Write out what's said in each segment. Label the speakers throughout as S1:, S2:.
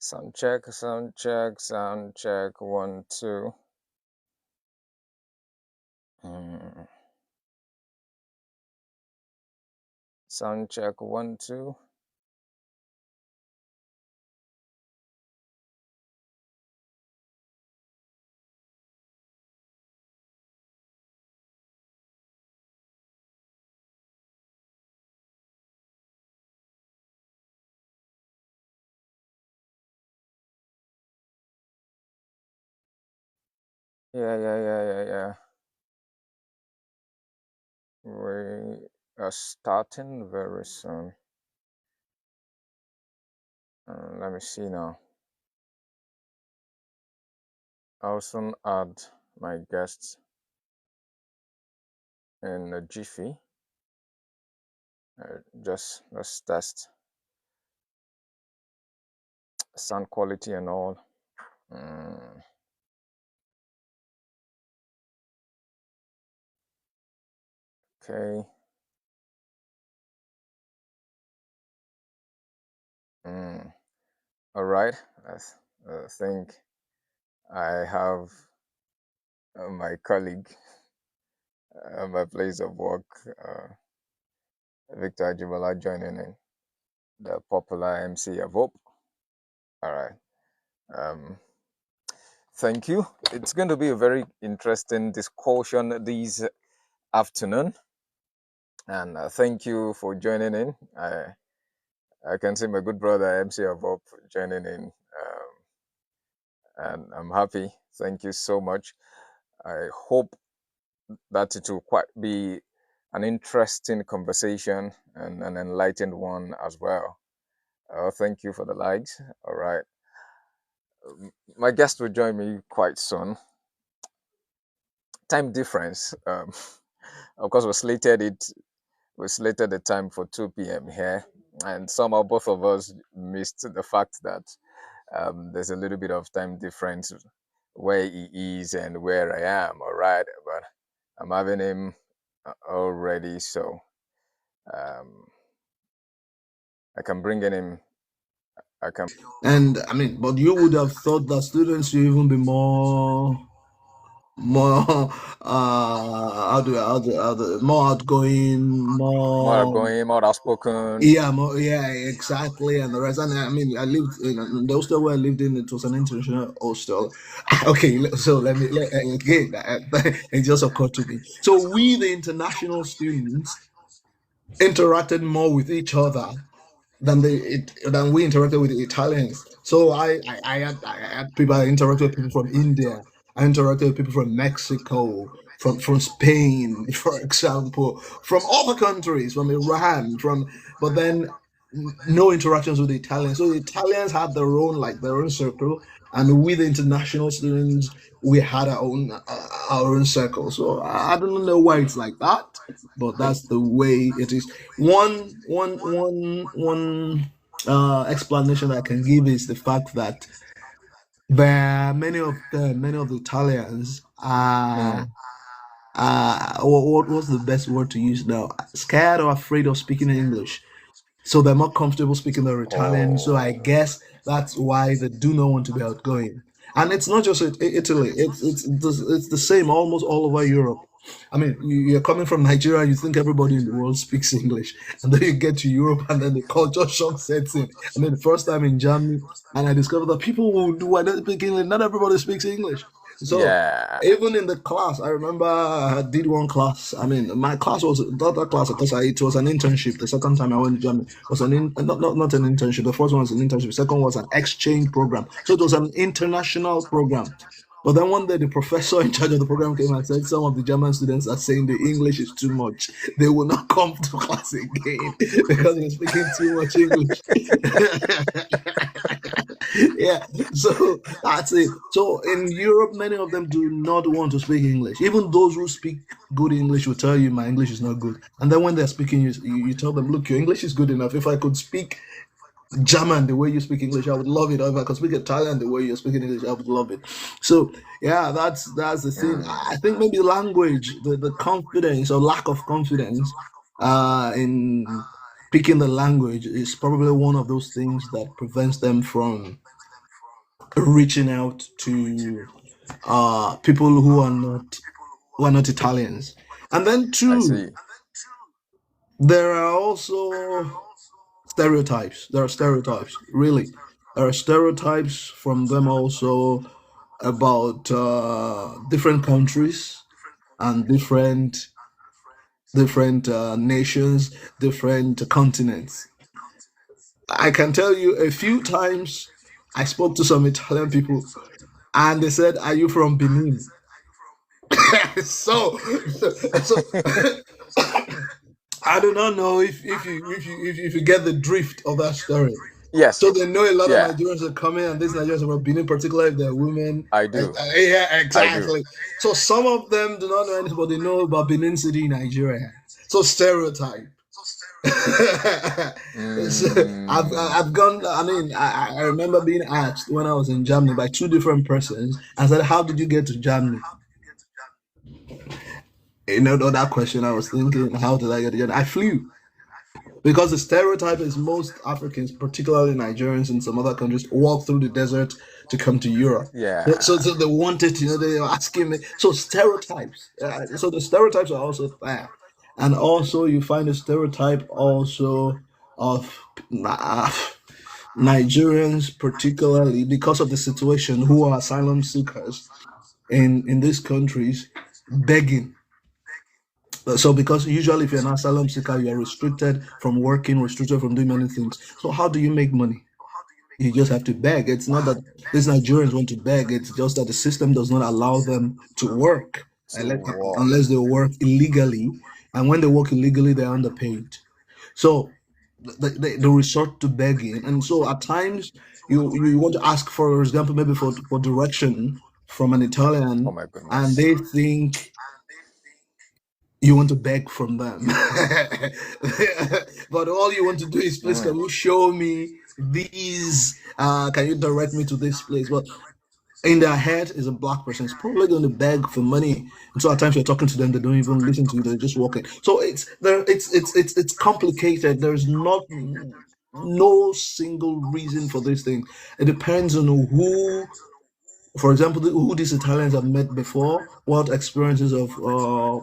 S1: Sound check, sound check, sound check. 1, 2. Sound check. 1, 2. Yeah. We are starting very soon. Let me see now. I'll soon add my guests in a jiffy. Just let's test sound quality and all. Okay. All right. I think I have my colleague at my place of work, Victor Ajibala, joining in, the popular MC of Hope. All right. Thank you. It's going to be a very interesting discussion this afternoon, and thank you for joining in. I can see my good brother MC of Hope joining in, and I'm happy. Thank you so much. I hope that it will quite be an interesting conversation and an enlightened one as well. Thank you for the likes. All right. My guest will join me quite soon. Time difference. Of course, we slated the time for 2 p.m. here, and somehow both of us missed the fact that there's a little bit of time difference where he is and where I am. All right, but I'm having him already, so I can bring in him.
S2: And I mean, but you would have thought that students should even be more more outgoing,
S1: More
S2: more
S1: outgoing, more outspoken.
S2: yeah, exactly, and the rest. And I mean, I lived in the hostel where I lived in. It was an international hostel. Okay, so again, it just occurred to me. So we, the international students, interacted more with each other than we interacted with the Italians. So I had people. I interacted with people from India. I interacted with people from Mexico, from Spain, for example, from other countries, from Iran, but then no interactions with the Italians. So the Italians had their own circle, and with the international students, we had our own circle. So I don't know why it's like that, but that's the way it is. One explanation I can give is the fact that there are many of the Italians are what's the best word to use now? Scared or afraid of speaking English. So they're more comfortable speaking their Italian. So I
S1: Oh,
S2: guess that's why they do not want to be outgoing. And it's not just Italy. It's the same almost all over Europe. I mean, you're coming from Nigeria, you think everybody in the world speaks English, and then you get to Europe, and then the culture shock sets in. I mean, the first time in Germany, and I discovered that who don't speak English, not everybody speaks English. So
S1: yeah.
S2: even in the class, I remember I did one class. I mean, my class was not that class because it was an internship. The second time I went to Germany was not an internship. The first one was an internship. The second was an exchange program. So it was an international program. But then one day the professor in charge of the program came and said some of the German students are saying the English is too much. They will not come to class again because they're speaking too much English. Yeah, so that's it. So in Europe, many of them do not want to speak English. Even those who speak good English will tell you my English is not good. And then when they're speaking, you tell them, look, your English is good enough. If I could speak German the way you speak English, I would love it. Or if I could speak Italian the way you're speaking English, I would love it. So yeah, that's the thing. I think maybe language, the confidence or lack of confidence in speaking the language is probably one of those things that prevents them from reaching out to people who are not Italians. And then
S1: I
S2: two,
S1: see.
S2: there are also stereotypes. There are stereotypes, really. There are stereotypes from them also about different countries and different nations, different continents. I can tell you a few times I spoke to some Italian people and they said, "Are you from Benin?" so, so I do not know if you get the drift of that story.
S1: Yes.
S2: So they know a lot of
S1: Yeah,
S2: Nigerians are coming, and these Nigerians are from Benin, particularly if they're women.
S1: I do.
S2: Yeah,
S1: I do.
S2: exactly. So some of them do not know anything, but they know about Benin City, Nigeria. So stereotype. So
S1: Mm,
S2: I've gone. I mean, I remember being asked when I was in Germany by two different persons. I said, "How did you get to Germany?" You know, that question. I was thinking, "How did I get to Germany?" I flew. Because the stereotype is most Africans, particularly Nigerians and some other countries, walk through the desert to come to Europe.
S1: yeah.
S2: So they wanted, they were asking me. So stereotypes. So the stereotypes are also there. And also you find a stereotype also of Nigerians, particularly because of the situation, who are asylum seekers in these countries, begging. So because usually if you're an asylum seeker, you're restricted from working, restricted from doing many things. So how do you make money? You just have to beg. It's not that
S1: Wow.
S2: these Nigerians want to beg. It's just that the system does not allow them to work
S1: To walk.
S2: unless they work illegally. And when they work illegally, they're underpaid. So they resort to begging. And so at times you want to ask, for example, maybe for direction from an
S1: Oh
S2: Italian,
S1: my
S2: and
S1: goodness.
S2: they think you want to beg from them. But all you want to do is, please,
S1: Mm,
S2: can you show me these? Can you direct me to this place? But in their head is a black person. It's probably going to beg for money. And so at times you're talking to them, they don't even listen to you. They're just walking. So it's there. It's complicated. There's not no single reason for this thing. It depends on who, for example, who these Italians have met before, what experiences of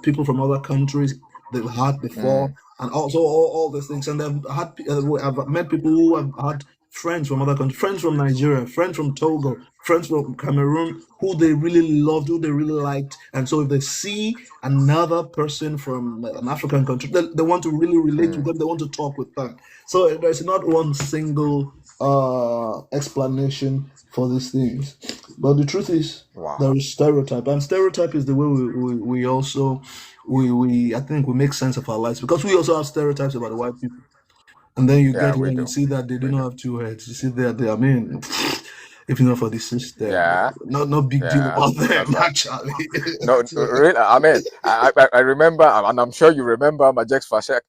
S2: people from other countries they've had before,
S1: mm,
S2: and also all these things. And they've had, I've met people who have had friends from other countries, friends from Nigeria, friends from Togo, friends from Cameroon, who they really loved, who they really liked. And so if they see another person from an African country, they want to really relate with
S1: mm.
S2: them, they want to talk with them. So there's not one single explanation for these things. But the truth is,
S1: Wow.
S2: there is stereotype, and stereotype is the way we also we I think we make sense of our lives, because we also have stereotypes about the white people. And then you
S1: Yeah,
S2: get
S1: we
S2: here and you
S1: do.
S2: see that they do
S1: We do.
S2: not have two heads. You see that I mean, if not for the system,
S1: Yeah.
S2: no big deal
S1: Yeah.
S2: about
S1: That's
S2: them
S1: right.
S2: actually.
S1: No, really. I mean, I remember, and I'm sure you remember Majek Fashek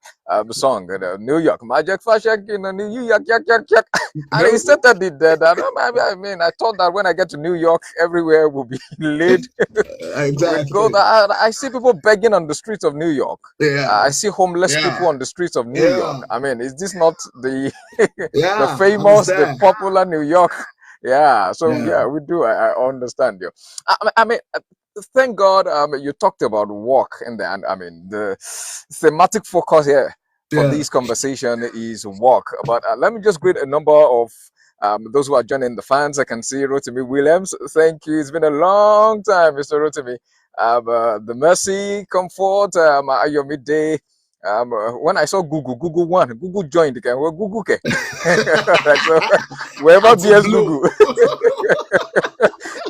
S1: song, New York. Majek Fashek in New York, yak, yak, yak. And he
S2: Very
S1: started it there. That, I mean, I thought that when I get to New York, everywhere will be laid with gold.
S2: exactly.
S1: I see people begging on the streets of New York. I
S2: Yeah,
S1: see homeless people
S2: yeah,
S1: on the streets of New York.
S2: yeah,
S1: I mean, is this not the the
S2: yeah. I was
S1: famous, the
S2: there.
S1: popular New York? Yeah. So
S2: Yeah,
S1: yeah, we do. I understand you. I mean, thank God you talked about work in there. And I mean, the thematic focus here for
S2: yeah.
S1: this conversation is work. But let me just greet a number of those who are joining the fans. I can see Rotimi Williams. Thank you. It's been a long time, Mr. Rotimi. The Mercy, Comfort, your midday. When I saw Google one, Google joined. Okay, well, Google. Okay. Right, so wherever
S2: Out of
S1: BS
S2: blue.
S1: Google.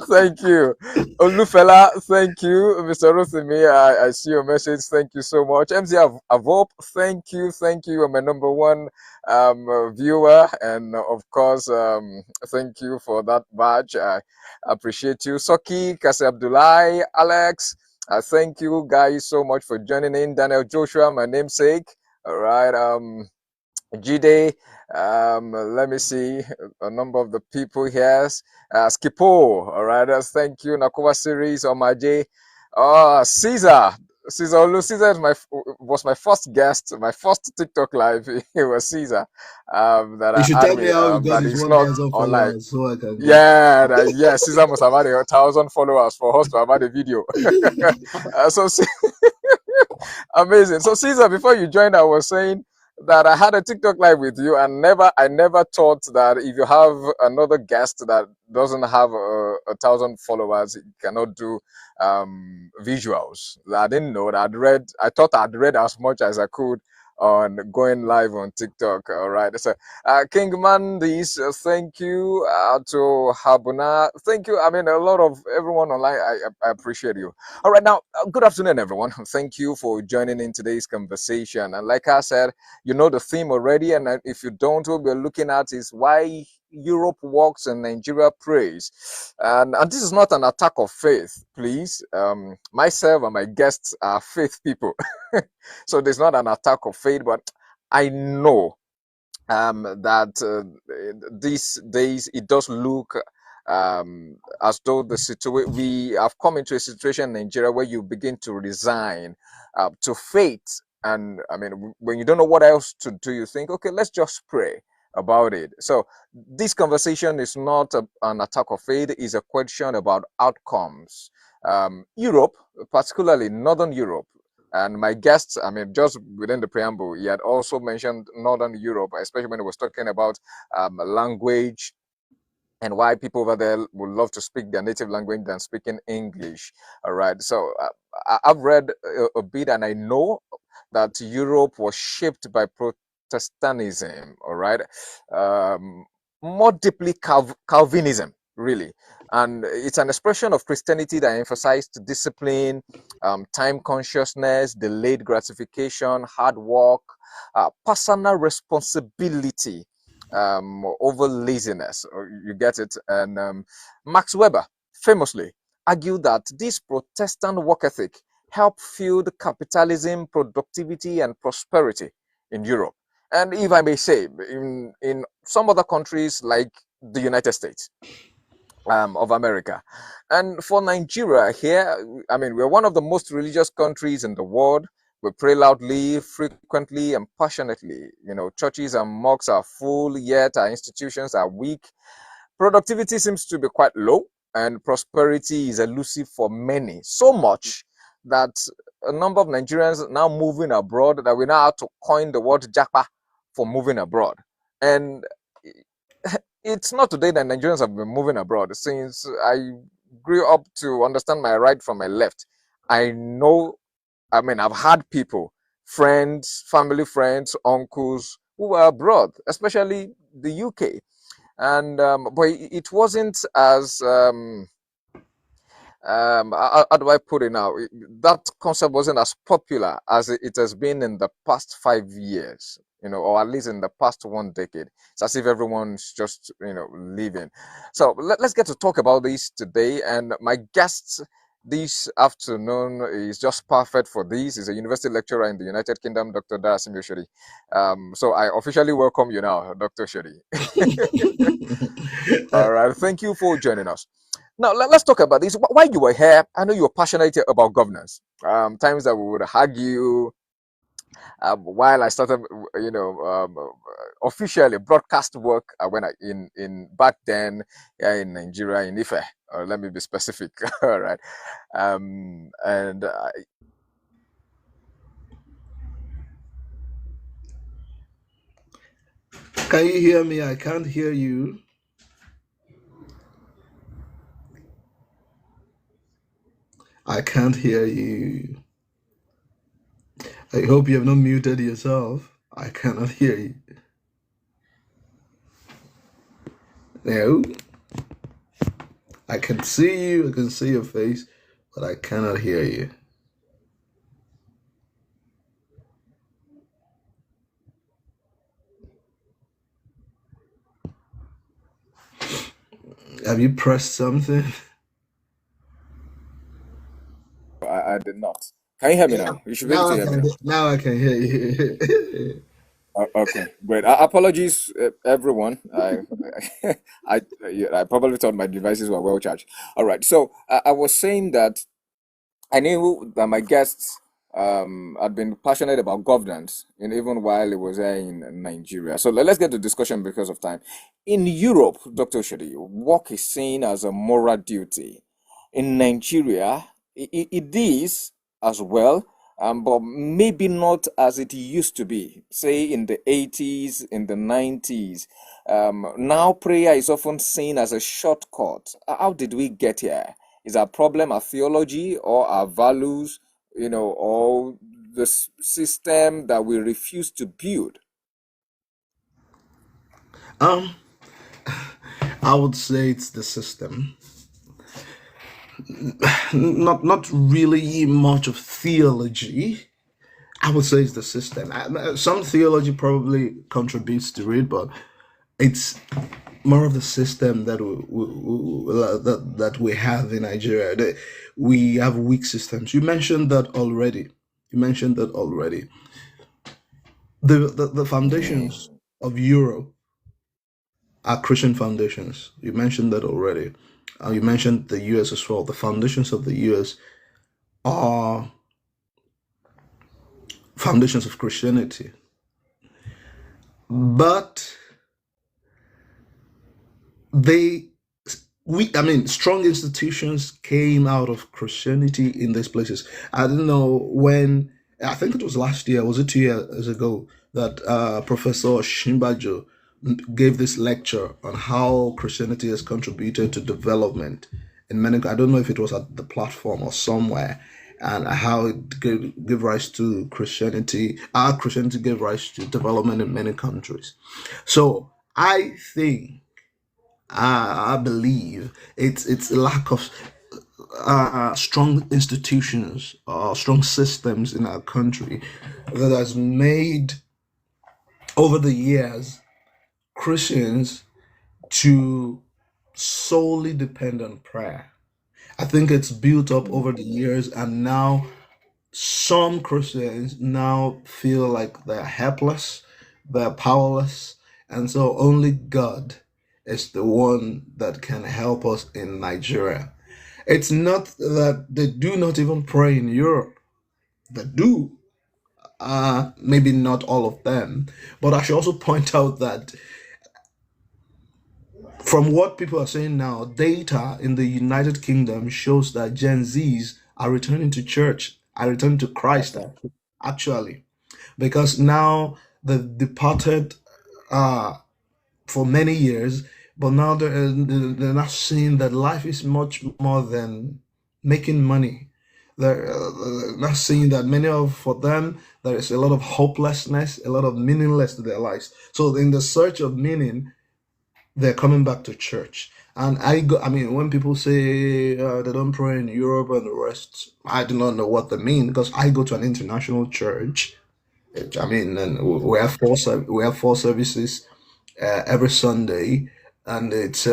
S1: Thank you. Olufela, thank you. Mr. Rotimi, I see your message. Thank you so much. MC Avop, thank you. Thank you. I'm my number one viewer. And of course, thank you for that badge. I appreciate you. Soki, Kasi Abdullah, Alex, thank you guys so much for joining in. Daniel Joshua, my namesake. All right. Jide, let me see a number of the people here. Skipo, all right, thank you. Nakova series on my J. Caesar, Caesar Olu. Caesar was my first guest, my first TikTok live. It was Caesar that
S2: You
S1: I
S2: should
S1: had
S2: tell me
S1: me,
S2: how you got
S1: but
S2: his
S1: it's not
S2: 1,000
S1: online.
S2: followers so I can go.
S1: Yeah, yeah, Caesar must have had 1,000 followers for us to have had a video. So amazing. So Caesar, before you joined, I was saying that I had a TikTok live with you, and I never thought that if you have another guest that doesn't have 1,000 followers, you cannot do visuals. I didn't know that. I thought I'd read as much as I could on going live on TikTok. All right. So, King Mandis, thank you. To Habuna, thank you. I mean, a lot of everyone online, I appreciate you. All right, now, good afternoon, everyone. Thank you for joining in today's conversation. And like I said, you know the theme already. And if you don't, what we're looking at is why Europe walks and Nigeria prays. And this is not an attack of faith, please. Myself and my guests are faith people. So there's not an attack of faith, but I know that these days it does look as though the situation we have come into a situation in Nigeria where you begin to resign to fate. And I mean, when you don't know what else to do, you think, okay, let's just pray about it. So this conversation is not an attack of faith; it's a question about outcomes. Europe, particularly Northern Europe. And my guests, I mean, just within the preamble, he had also mentioned Northern Europe, especially when he was talking about language and why people over there would love to speak their native language than speaking English. All right. So I've read a bit, and I know that Europe was shaped by Protestantism. All right. Um, More deeply Calvinism, really. And it's an expression of Christianity that emphasized discipline, time consciousness, delayed gratification, hard work, personal responsibility over laziness. You get it? And Max Weber famously argued that this Protestant work ethic helped fuel capitalism, productivity, and prosperity in Europe. And if I may say, in some other countries like the United States of America. And for Nigeria here, I mean, we're one of the most religious countries in the world. We pray loudly, frequently, and passionately. You know, churches and mosques are full, yet our institutions are weak. Productivity seems to be quite low, and prosperity is elusive for many. So much that a number of Nigerians now moving abroad that we now have to coin the word japa for moving abroad. And it's not today that Nigerians have been moving abroad. Since I grew up to understand my right from my left, I know, I mean, I've had people, friends, family friends, uncles who were abroad, especially the UK. And but it wasn't as how do I put it now? That concept wasn't as popular as it has been in the past 5 years, you know, or at least in the past 1 decade. It's as if everyone's just, you know, leaving. So let's get to talk about this today. And my guest this afternoon is just perfect for this. He's a university lecturer in the United Kingdom, Dr. Darasim Yoshori. So I officially welcome you now, Dr. Shori. All right. Thank you for joining us. Now, let's talk about this. While you were here, I know you're passionate about governance. Times that we would argue. While I started, you know, officially broadcast work when in back then in Nigeria in Ife. Let me be specific. All right. And
S2: Can you hear me? I can't hear you. I can't hear you. I hope you have not muted yourself. I cannot hear you. No, I can see you. I can see your face, but I cannot hear you. Have you pressed something?
S1: I did not. Can you hear me
S2: Yeah.
S1: now? You should be able to hear me now.
S2: Now I can hear you.
S1: Okay, great. Apologies, everyone. I, yeah, I probably thought my devices were well charged. All right. So I was saying that I knew that my guests. had been passionate about governance, and even while he was there in Nigeria. So let's get to discussion because of time. In Europe, Dr. Shadi, work is seen as a moral duty. In Nigeria, it is as well, but maybe not as it used to be, say in the 80s, in the 90s. Now prayer is often seen as a shortcut. How did we get here? Is our problem our theology or our values, or the system that we refuse to build?
S2: Um, I would say it's the system. Not really much of theology. I would say it's the system. Some theology probably contributes to it, but it's more of the system that we have in Nigeria. We have weak systems. You mentioned that already. You mentioned that already. The foundations
S1: Mm,
S2: of Europe are Christian foundations. You mentioned that already. You mentioned the U.S. as well. The foundations of the U.S. are foundations of Christianity. But they I mean, strong institutions came out of Christianity in these places. I don't know when, I think it was last year, was it 2 years ago, that Professor Shimbajo gave this lecture on how Christianity has contributed to development in many, I don't know if it was at the platform or somewhere, and how it gave rise to Christianity, our Christianity gave rise to development in many countries. So I think I believe it's a lack of strong institutions or strong systems in our country that has made over the years Christians to solely depend on prayer. I think it's built up over the years, and now some Christians now feel like they're helpless, they're powerless, and so only God is the one that can help us in Nigeria. It's not that they do not even pray in Europe. They do. Maybe not all of them. But I should also point out that from what people are saying now, data in the United Kingdom shows that Gen Zs are returning to church, are returning to Christ,
S1: okay.
S2: actually. Because now the departed for many years, but now they're not seeing that life is much more than making money. They're not seeing that many of for them there is a lot of hopelessness, a lot of meaningless to their lives. So in the search of meaning, they're coming back to church. And I mean, when people say they don't pray in Europe and the rest, I do not know what they mean because I go to an international church. I mean, and we have four services every Sunday, and it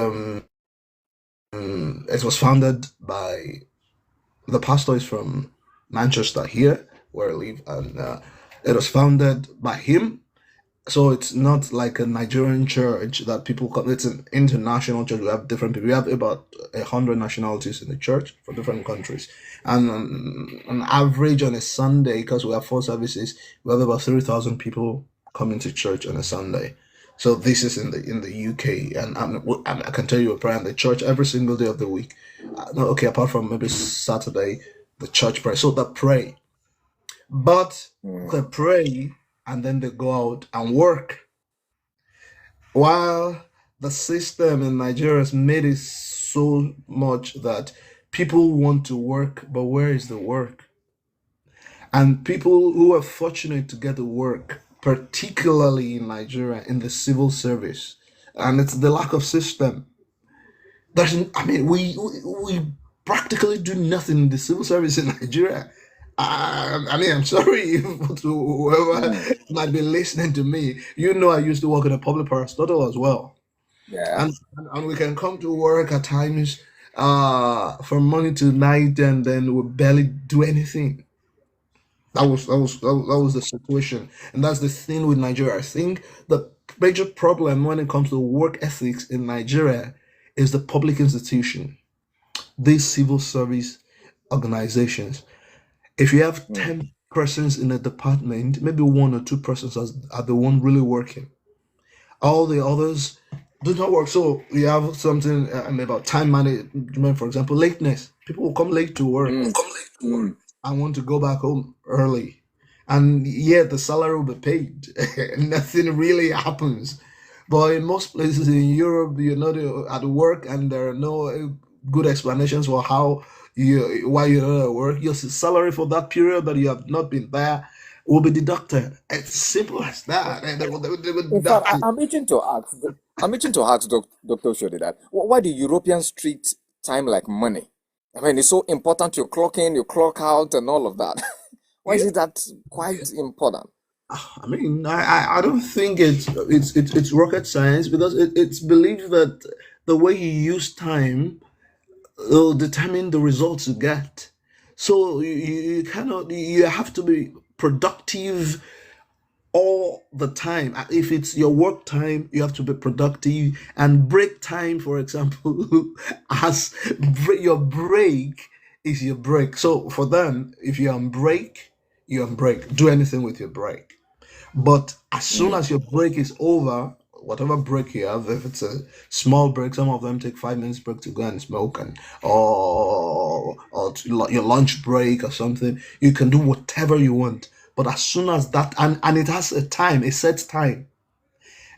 S2: was founded by the pastor is from Manchester here where I live, and it was founded by him. So it's not like a Nigerian church that people come. It's an international church. We have different people. We have about 100 nationalities in the church for different countries, and on average on a Sunday, because we have four services, we have about 3,000 people coming to church on a Sunday. So this is in the UK, and I can tell you a prayer in the church every single day of the week. No, okay, apart from maybe Saturday, the church prayer. So they pray, but they
S1: Mm,
S2: pray and then they go out and work. While the system in Nigeria has made it so much that people want to work, but where is the work? And people who are fortunate to get the work, particularly in Nigeria, in the civil service, and it's the lack of system. I mean, we practically do nothing in the civil service in Nigeria. I mean, I'm sorry to whoever
S1: mm,
S2: might be listening to me. You know, I used to work in a public parastatal as well,
S1: yeah.
S2: and we can come to work at times from morning to night, and then we barely do anything. That was the situation, and that's the thing with Nigeria. I think the major problem when it comes to work ethics in Nigeria is the public institution, these civil service organizations. If you have
S1: Mm,
S2: 10 persons in a department, maybe one or two persons are the one really working. All the others do not work. So you have something about time management, for example, lateness. People will come late to work
S1: Mm. Mm.
S2: and want to go back home early. And yet the salary will be paid. Nothing really happens. But in most places in Europe, you're not at work and there are no good explanations for why you're not at work. Your salary for that period that you have not been there will be deducted. It's simple as that. And they will
S1: In fact,
S2: deduct it.
S1: I'm itching to ask. I'm itching to ask Dr. Shodi that why do Europeans treat time like money? I mean, it's so important. You clock in, you clock out, and all of that. Why is
S2: Yeah.
S1: it that quite important?
S2: I mean, I don't think it's rocket science because it's believed that the way you use time will determine the results you get. So you cannot, you have to be productive all the time. If it's your work time, you have to be productive. And break time, for example, as your break is your break. So for them, if you're on break, you're on break. Do anything with your break. But as soon
S1: Mm.
S2: as your break is over, whatever break you have, if it's a small break, some of them take 5 minutes break to go and smoke, and your lunch break or something. You can do whatever you want. But as soon as that, and it has a time, a set time.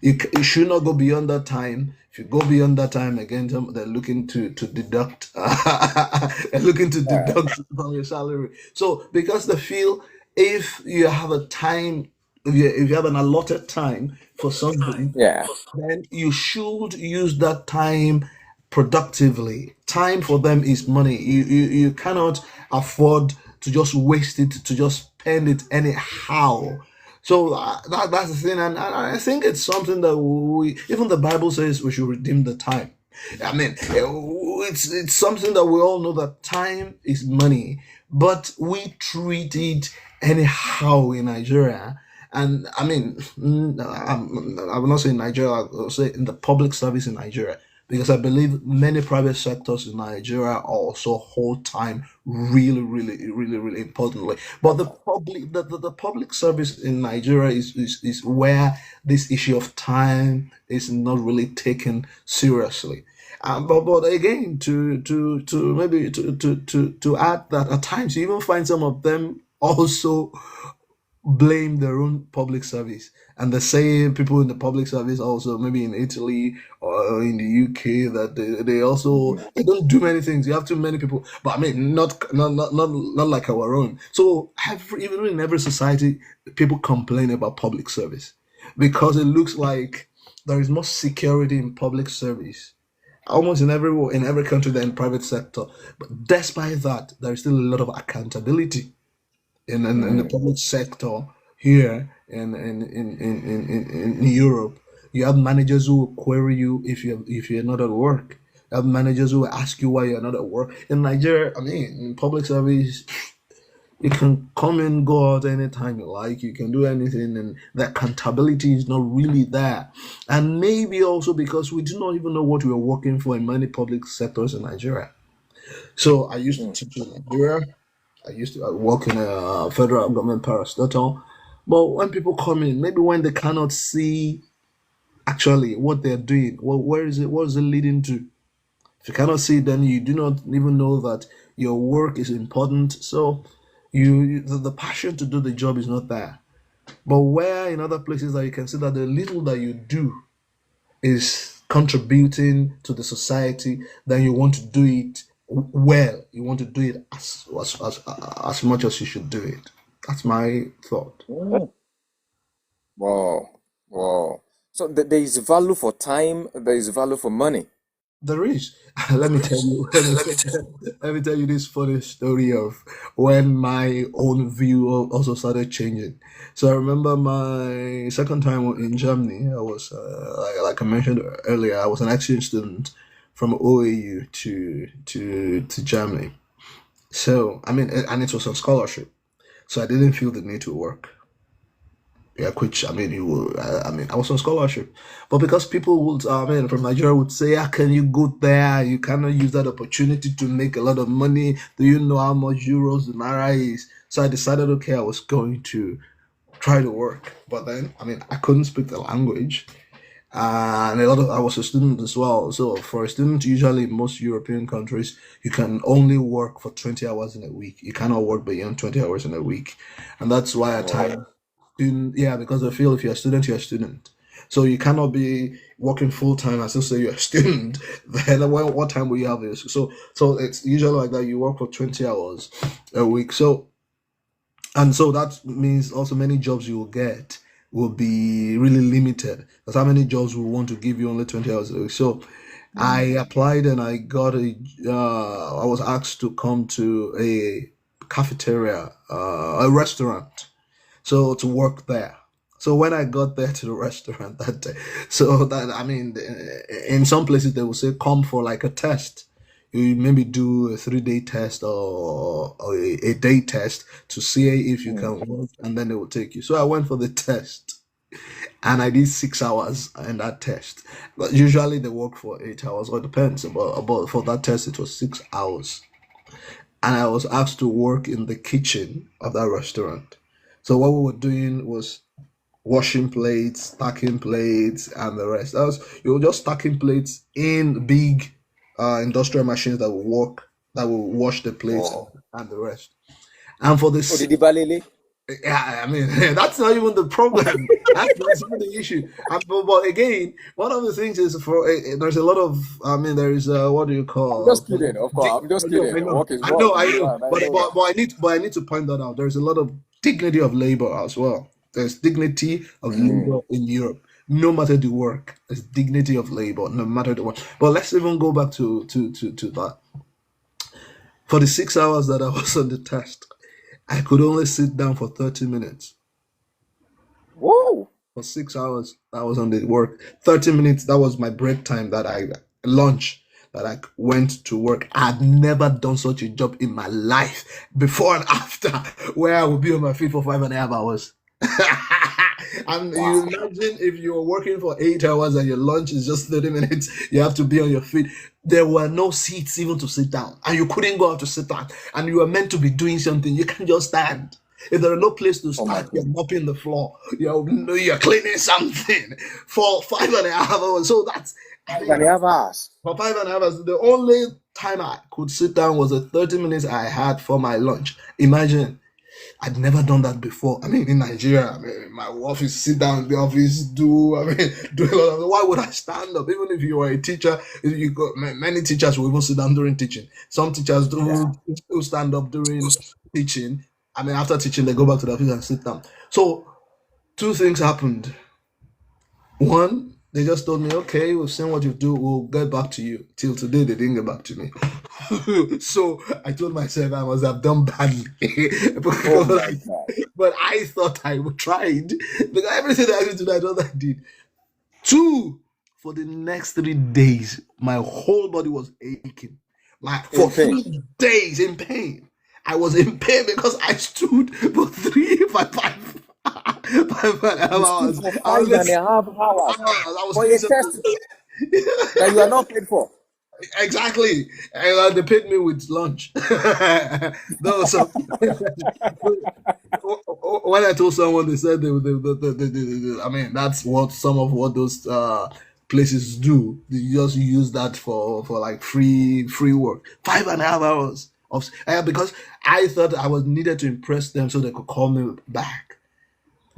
S2: You should not go beyond that time. If you go beyond that time again, they're looking to deduct. They're looking to
S1: Yeah.
S2: deduct from your salary. So because they feel if you have a time, if you have an allotted time for something,
S1: Yeah.
S2: then you should use that time productively. Time for them is money. You cannot afford to just waste it, to just spend it anyhow. So that's the thing, and I think it's something that even the Bible says we should redeem the time. I mean, it's something that we all know that time is money, but we treat it anyhow in Nigeria. And I mean, I will not say in Nigeria, I will say in the public service in Nigeria, because I believe many private sectors in Nigeria also hold time really, really, really, really importantly. But the public service in Nigeria is where this issue of time is not really taken seriously. But again, to maybe to add that at times you even find some of them also blame their own public service. And the same people in the public service also, maybe in Italy or in the UK, that they also
S1: Mhm.
S2: they don't do many things. You have too many people, but I mean, not like our own. So even in every society, people complain about public service because it looks like there is more security in public service almost in every country than in private sector. But despite that, there is still a lot of accountability in the
S1: Mm.
S2: public sector here in Europe. You have managers who will query you if you're not at work. You have managers who will ask you why you're not at work. In Nigeria, I mean, in public service, you can come and go out anytime you like. You can do anything, and the accountability is not really there. And maybe also because we do not even know what we are working for in many public sectors in Nigeria. So I used to
S1: Mm.
S2: teach in Nigeria. I used to work in a federal government parastatal. But when people come in, maybe when they cannot see actually what they're doing, well, where is it? What is it leading to? If you cannot see, then you do not even know that your work is important. So the passion to do the job is not there. But where in other places that you can see that the little that you do is contributing to the society, then you want to do it well. You want to do it as much as you should do it. That's my thought.
S1: Mm. Wow. Wow. So there is value for time, there is value for money.
S2: There is. Let me tell you. Let me tell you this funny story of when my own view also started changing. So I remember my second time in Germany. I was, like I mentioned earlier, I was an exchange student from OAU to Germany. So I mean, and it was on scholarship. So I didn't feel the need to work. Yeah, which I mean, I was on scholarship, but because people would, I mean, from Nigeria would say, "How can you go there? You cannot use that opportunity to make a lot of money. Do you know how much euros the naira is?" So I decided, okay, I was going to try to work. But then, I mean, I couldn't speak the language. And I was a student as well. So for a student, usually in most European countries, you can only work for 20 hours in a week. You cannot work beyond 20 hours in a week. And that's why at
S1: Oh,
S2: times, yeah, because I feel if you're a student, you're a student. So you cannot be working full time and still say you're a student. Then what time will you have this? So it's usually like that. You work for 20 hours a week. So that means also many jobs you will get will be really limited. Because how many jobs will want to give you only 20 hours a week? So I applied and I got I was asked to come to a cafeteria, a restaurant, so to work there. So when I got there to the restaurant that day, so that I mean, in some places they will say come for like a test. You maybe do a 3 day test or a day test to see if you can work, and then they will take you. So I went for the test, and I did 6 hours in that test. But usually they work for 8 hours, or it depends. About for that test, it was 6 hours, and I was asked to work in the kitchen of that restaurant. So what we were doing was washing plates, stacking plates, and the rest. That was you were just stacking plates in big industrial machines that will work that will wash the plates
S1: oh,
S2: and the rest. And for
S1: oh,
S2: this,
S1: the Balele.
S2: yeah, I mean that's not even the problem. That's not the issue. But again, one of the things is there's a lot of there is what do you
S1: I'm
S2: call
S1: just kidding, of course. I'm just kidding.
S2: I know,
S1: Work is
S2: I
S1: work.
S2: know, I know,
S1: Understand? I know that.
S2: but I need to point that out. There's a lot of dignity of labor as well. There's dignity of labor in Europe. No matter the work, there's dignity of labor, no matter the work. But let's even go back to that. For the 6 hours that I was on the test, I could only sit down for 30 minutes.
S1: Whoa.
S2: For 6 hours, I was on the work. 30 minutes, that was my break time lunch that I went to work. I'd never done such a job in my life before and after, where I would be on my feet for 5.5 hours. And you
S1: Wow.
S2: imagine if you were working for 8 hours and your lunch is just 30 minutes, you have to be on your feet. There were no seats even to sit down, and you couldn't go out to sit down. And you were meant to be doing something. You can't just stand. If there are no place to
S1: Oh my
S2: stand, you're
S1: God.
S2: mopping the floor. You're cleaning something for 5.5 hours. So that's I
S1: Five
S2: mean,
S1: and a half hours.
S2: for 5.5 hours. The only time I could sit down was the 30 minutes I had for my lunch. Imagine. I'd never done that before. I mean, in Nigeria, I mean, my office, sit down in the office, do a lot of. Why would I stand up? Even if you are a teacher, if you got many teachers will even sit down during teaching. Some teachers
S1: Yeah.
S2: do stand up during teaching. I mean, after teaching, they go back to the office and sit down. So two things happened. One, they just told me, okay, we've seen what you do, we'll get back to you. Till today, they didn't get back to me. So I told myself I must have done badly.
S1: Oh my God.
S2: But I thought I tried because everything I did today, I thought I did. Two, for the next 3 days, my whole body was aching. Like for
S1: In pain.
S2: 3 days in pain. I was in pain because I stood for 5
S1: You stood
S2: hours.
S1: for five and a half hours
S2: I was
S1: for
S2: doing
S1: a
S2: something.
S1: test that you are not paid for.
S2: Exactly. And they paid me with lunch. No, so when I told someone, they said I mean, that's what some of what those places do. They just use that for like free work. 5.5 hours of because I thought I was needed to impress them so they could call me back.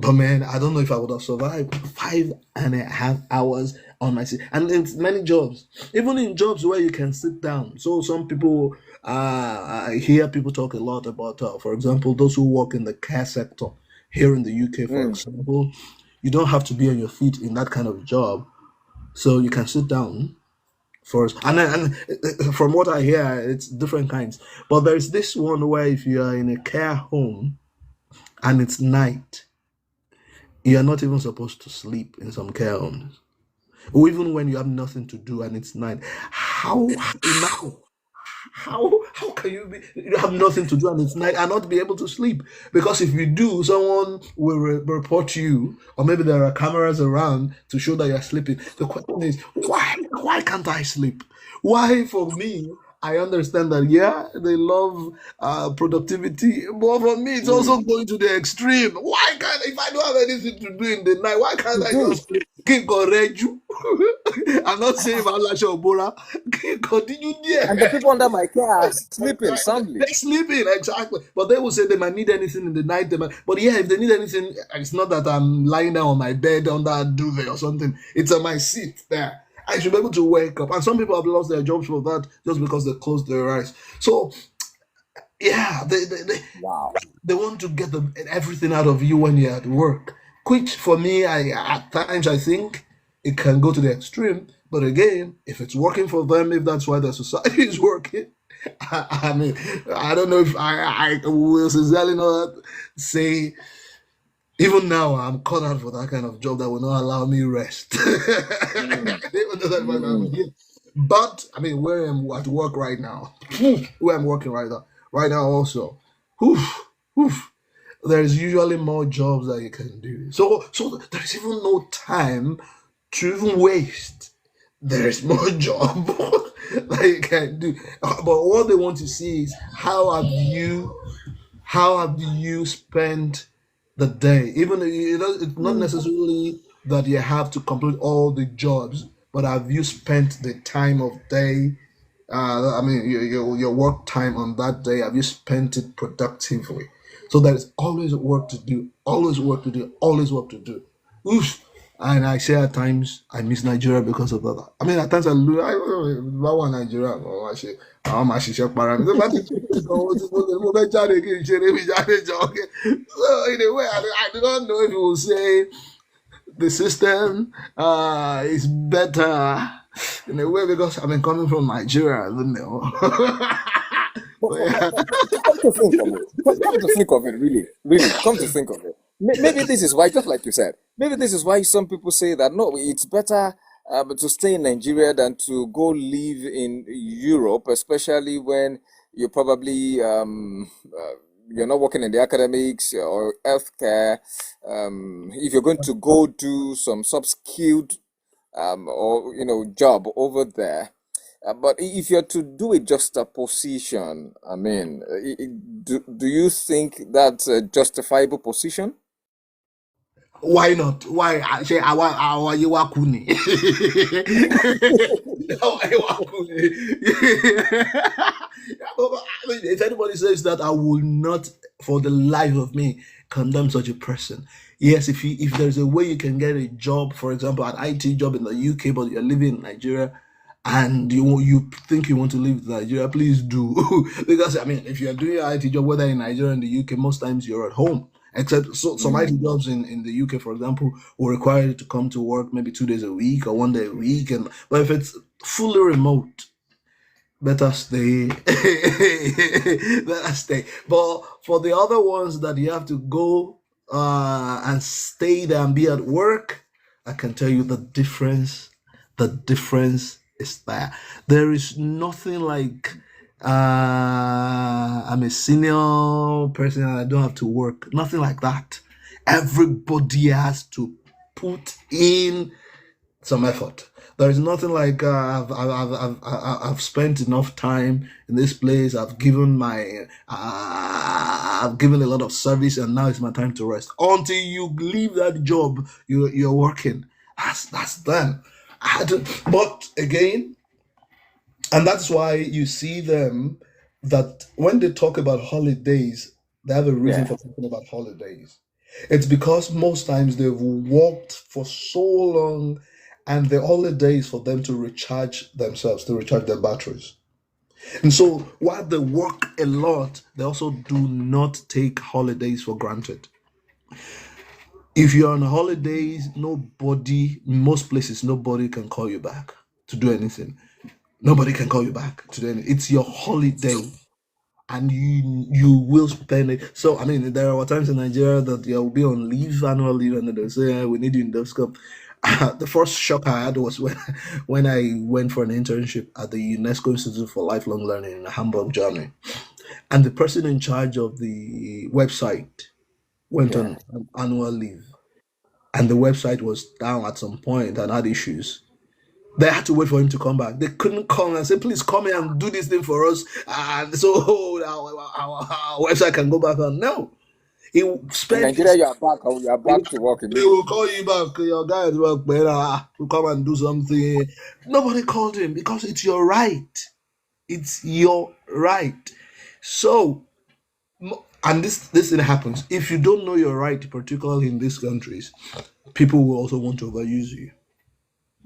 S2: But man, I don't know if I would have survived 5.5 hours on my seat. And in many jobs, even in jobs where you can sit down. So some people, I hear people talk a lot about, for example, those who work in the care sector here in the UK, for
S1: Mm.
S2: example, you don't have to be on your feet in that kind of job. So you can sit down first. And from what I hear, it's different kinds. But there's this one where if you are in a care home and it's night, you are not even supposed to sleep in some care homes. Or even when you have nothing to do and it's night. How now? How can you be you have nothing to do and it's night and not be able to sleep? Because if you do, someone will report you, or maybe there are cameras around to show that you're sleeping. The question is, why can't I sleep? Why for me? I understand that, yeah, they love productivity, but for me, it's also
S1: Mm.
S2: going to the extreme. Why can't, if I don't have anything to do in the night, why can't
S1: You
S2: I
S1: do.
S2: just keep you? I'm not saying Alasha Obora, continue there.
S1: And the people under my care are sleeping
S2: Right.
S1: soundly.
S2: They're sleeping, exactly. But they will say they might need anything in the night. But yeah, if they need anything, it's not that I'm lying down on my bed under a duvet or something. It's on my seat there. I should be able to wake up. And some people have lost their jobs for that just because they closed their eyes. So yeah,
S1: Wow.
S2: they want to get everything out of you when you're at work. Which for me, I at times I think it can go to the extreme. But again, if it's working for them, if that's why the society is working, I mean, I don't know if I will sincerely not say. Even now, I'm called out for that kind of job that will not allow me rest.
S1: Mm.
S2: Even though that might not be
S1: Mm.
S2: it. But I mean, where I'm at work right now, where I'm working right now also, whew, whew, there's usually more jobs that you can do. So there's even no time to even waste. There's more job that you can do. But what they want to see is how have you spent the day? Even it's not
S1: Mm.
S2: necessarily that you have to complete all the jobs, but have you spent the time of day? I mean, your work time on that day, have you spent it productively? So there's always work to do, always work to do, always work to do. Oof. And I say at times I miss Nigeria because of that. I mean, at times I lose. I want Nigeria. I'm actually para mi. Tó bá ti tó ti gan, mo fẹ́ jáde kí n ṣeré mi jáde jọ. Okay. So in a way, I do not know if you will say the system is better in a way because I mean coming from Nigeria, I don't know.
S1: But,
S2: But
S1: but,
S2: yeah.
S1: but, but, but come to think of it, come to think of it, really, really, come to think of it. Maybe this is why, just like you said, maybe this is why some people say that no, it's better to stay in Nigeria than to go live in Europe, especially when you're probably you're not working in the academics or healthcare. If you're going to go do some sub-skilled or job over there. But if you're to do it just a position, I mean, do you think that's a justifiable position?
S2: Why not? Why? Ṣé àwa ayé wa kú ni? Àwa ayé wa kú ni. I mean, if anybody says that, I will not, for the life of me, condemn such a person. Yes, if there's a way you can get a job, for example, an IT job in the UK, but you're living in Nigeria, and you think you want to live in Nigeria, please do. Because I mean, if you're doing an IT job, whether in Nigeria or in the UK, most times you're at home. Except some IT
S1: Mm.
S2: jobs in the UK, for example, will require you to come to work maybe 2 days a week or 1 day a week. And but if it's fully remote, better stay. Better stay. But for the other ones that you have to go and stay there and be at work, I can tell you the difference. The difference is there. There is nothing like I'm a senior person and I don't have to work. Nothing like that. Everybody has to put in some effort. There is nothing like I've spent enough time in this place. I've given a lot of service, and now it's my time to rest. Until you leave that job, you're working. That's them. But again, and that's why you see them that when they talk about holidays, they have a reason
S1: Yeah.
S2: for talking about holidays. It's because most times they've worked for so long and the holidays for them to recharge themselves, to recharge their batteries. And so while they work a lot, they also do not take holidays for granted. If you're on holidays, most places, nobody can call you back to do anything. Nobody can call you back to do anything. It's your holiday and you will spend it. So I mean, there are times in Nigeria that you'll be on leave, annual leave, and then they'll say, "We need you in this scope." The first shock I had was when I went for an internship at the UNESCO Institute for Lifelong Learning in Hamburg, Germany, and the person in charge of the website went
S1: Yeah.
S2: on annual leave, and the website was down at some point and had issues. They had to wait for him to come back. They couldn't come and say, please come here and do this thing for us. And so our website can go back on. No. He
S1: In
S2: spent
S1: Nigeria,
S2: his,
S1: you are back to work
S2: they will
S1: immediately.
S2: call you back. Your guys work better. To come and do something. Nobody called him because it's your right. It's your right. So, and this thing happens. If you don't know your right, particularly in these countries, people will also want to overuse you.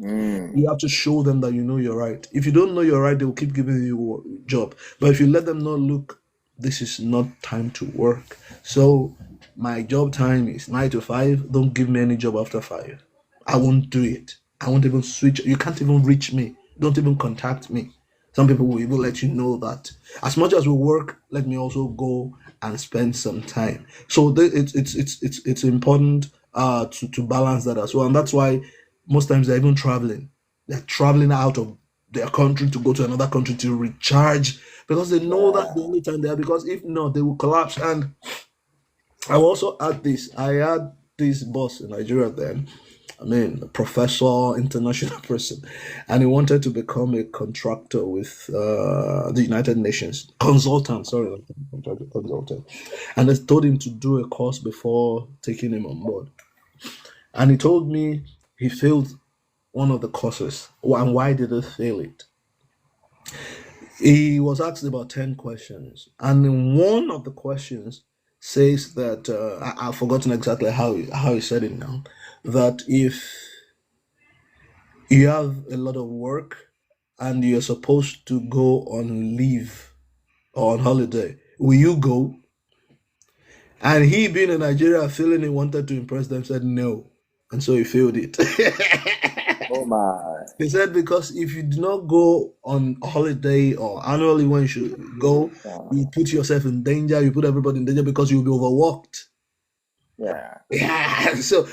S1: Mm.
S2: You have to show them that you know you're right. If you don't know you're right, they will keep giving you a job. But if you let them know, look, this is not time to work. So my job time is 9 to 5. Don't give me any job after 5. I won't do it. I won't even switch. You can't even reach me. Don't even contact me. Some people will even let you know that as much as we work, let me also go and spend some time. So it's important to balance that as well, and that's why most times they're even traveling. They're traveling out of their country to go to another country to recharge because they know that's the
S1: Yeah.
S2: only time there. Because if not, they will collapse. And I will also add this. I had this boss in Nigeria then. I mean, a professor, international person, and he wanted to become a contractor with the United Nations consultant. Sorry, not contractor, consultant. And they told him to do a course before taking him on board. And he told me he failed one of the courses. And why did he fail it? He was asked about 10 questions. And in one of the questions says that, I've forgotten exactly how he said it now, that if you have a lot of work and you're supposed to go on leave or on holiday, will you go? And he, being in Nigeria, feeling he wanted to impress them, said no. And so he failed it.
S1: Oh my.
S2: He said because if you do not go on holiday or annually when you should go,
S1: Yeah.
S2: you put yourself in danger, you put everybody in danger because you'll be overworked.
S1: Yeah.
S2: Yeah, so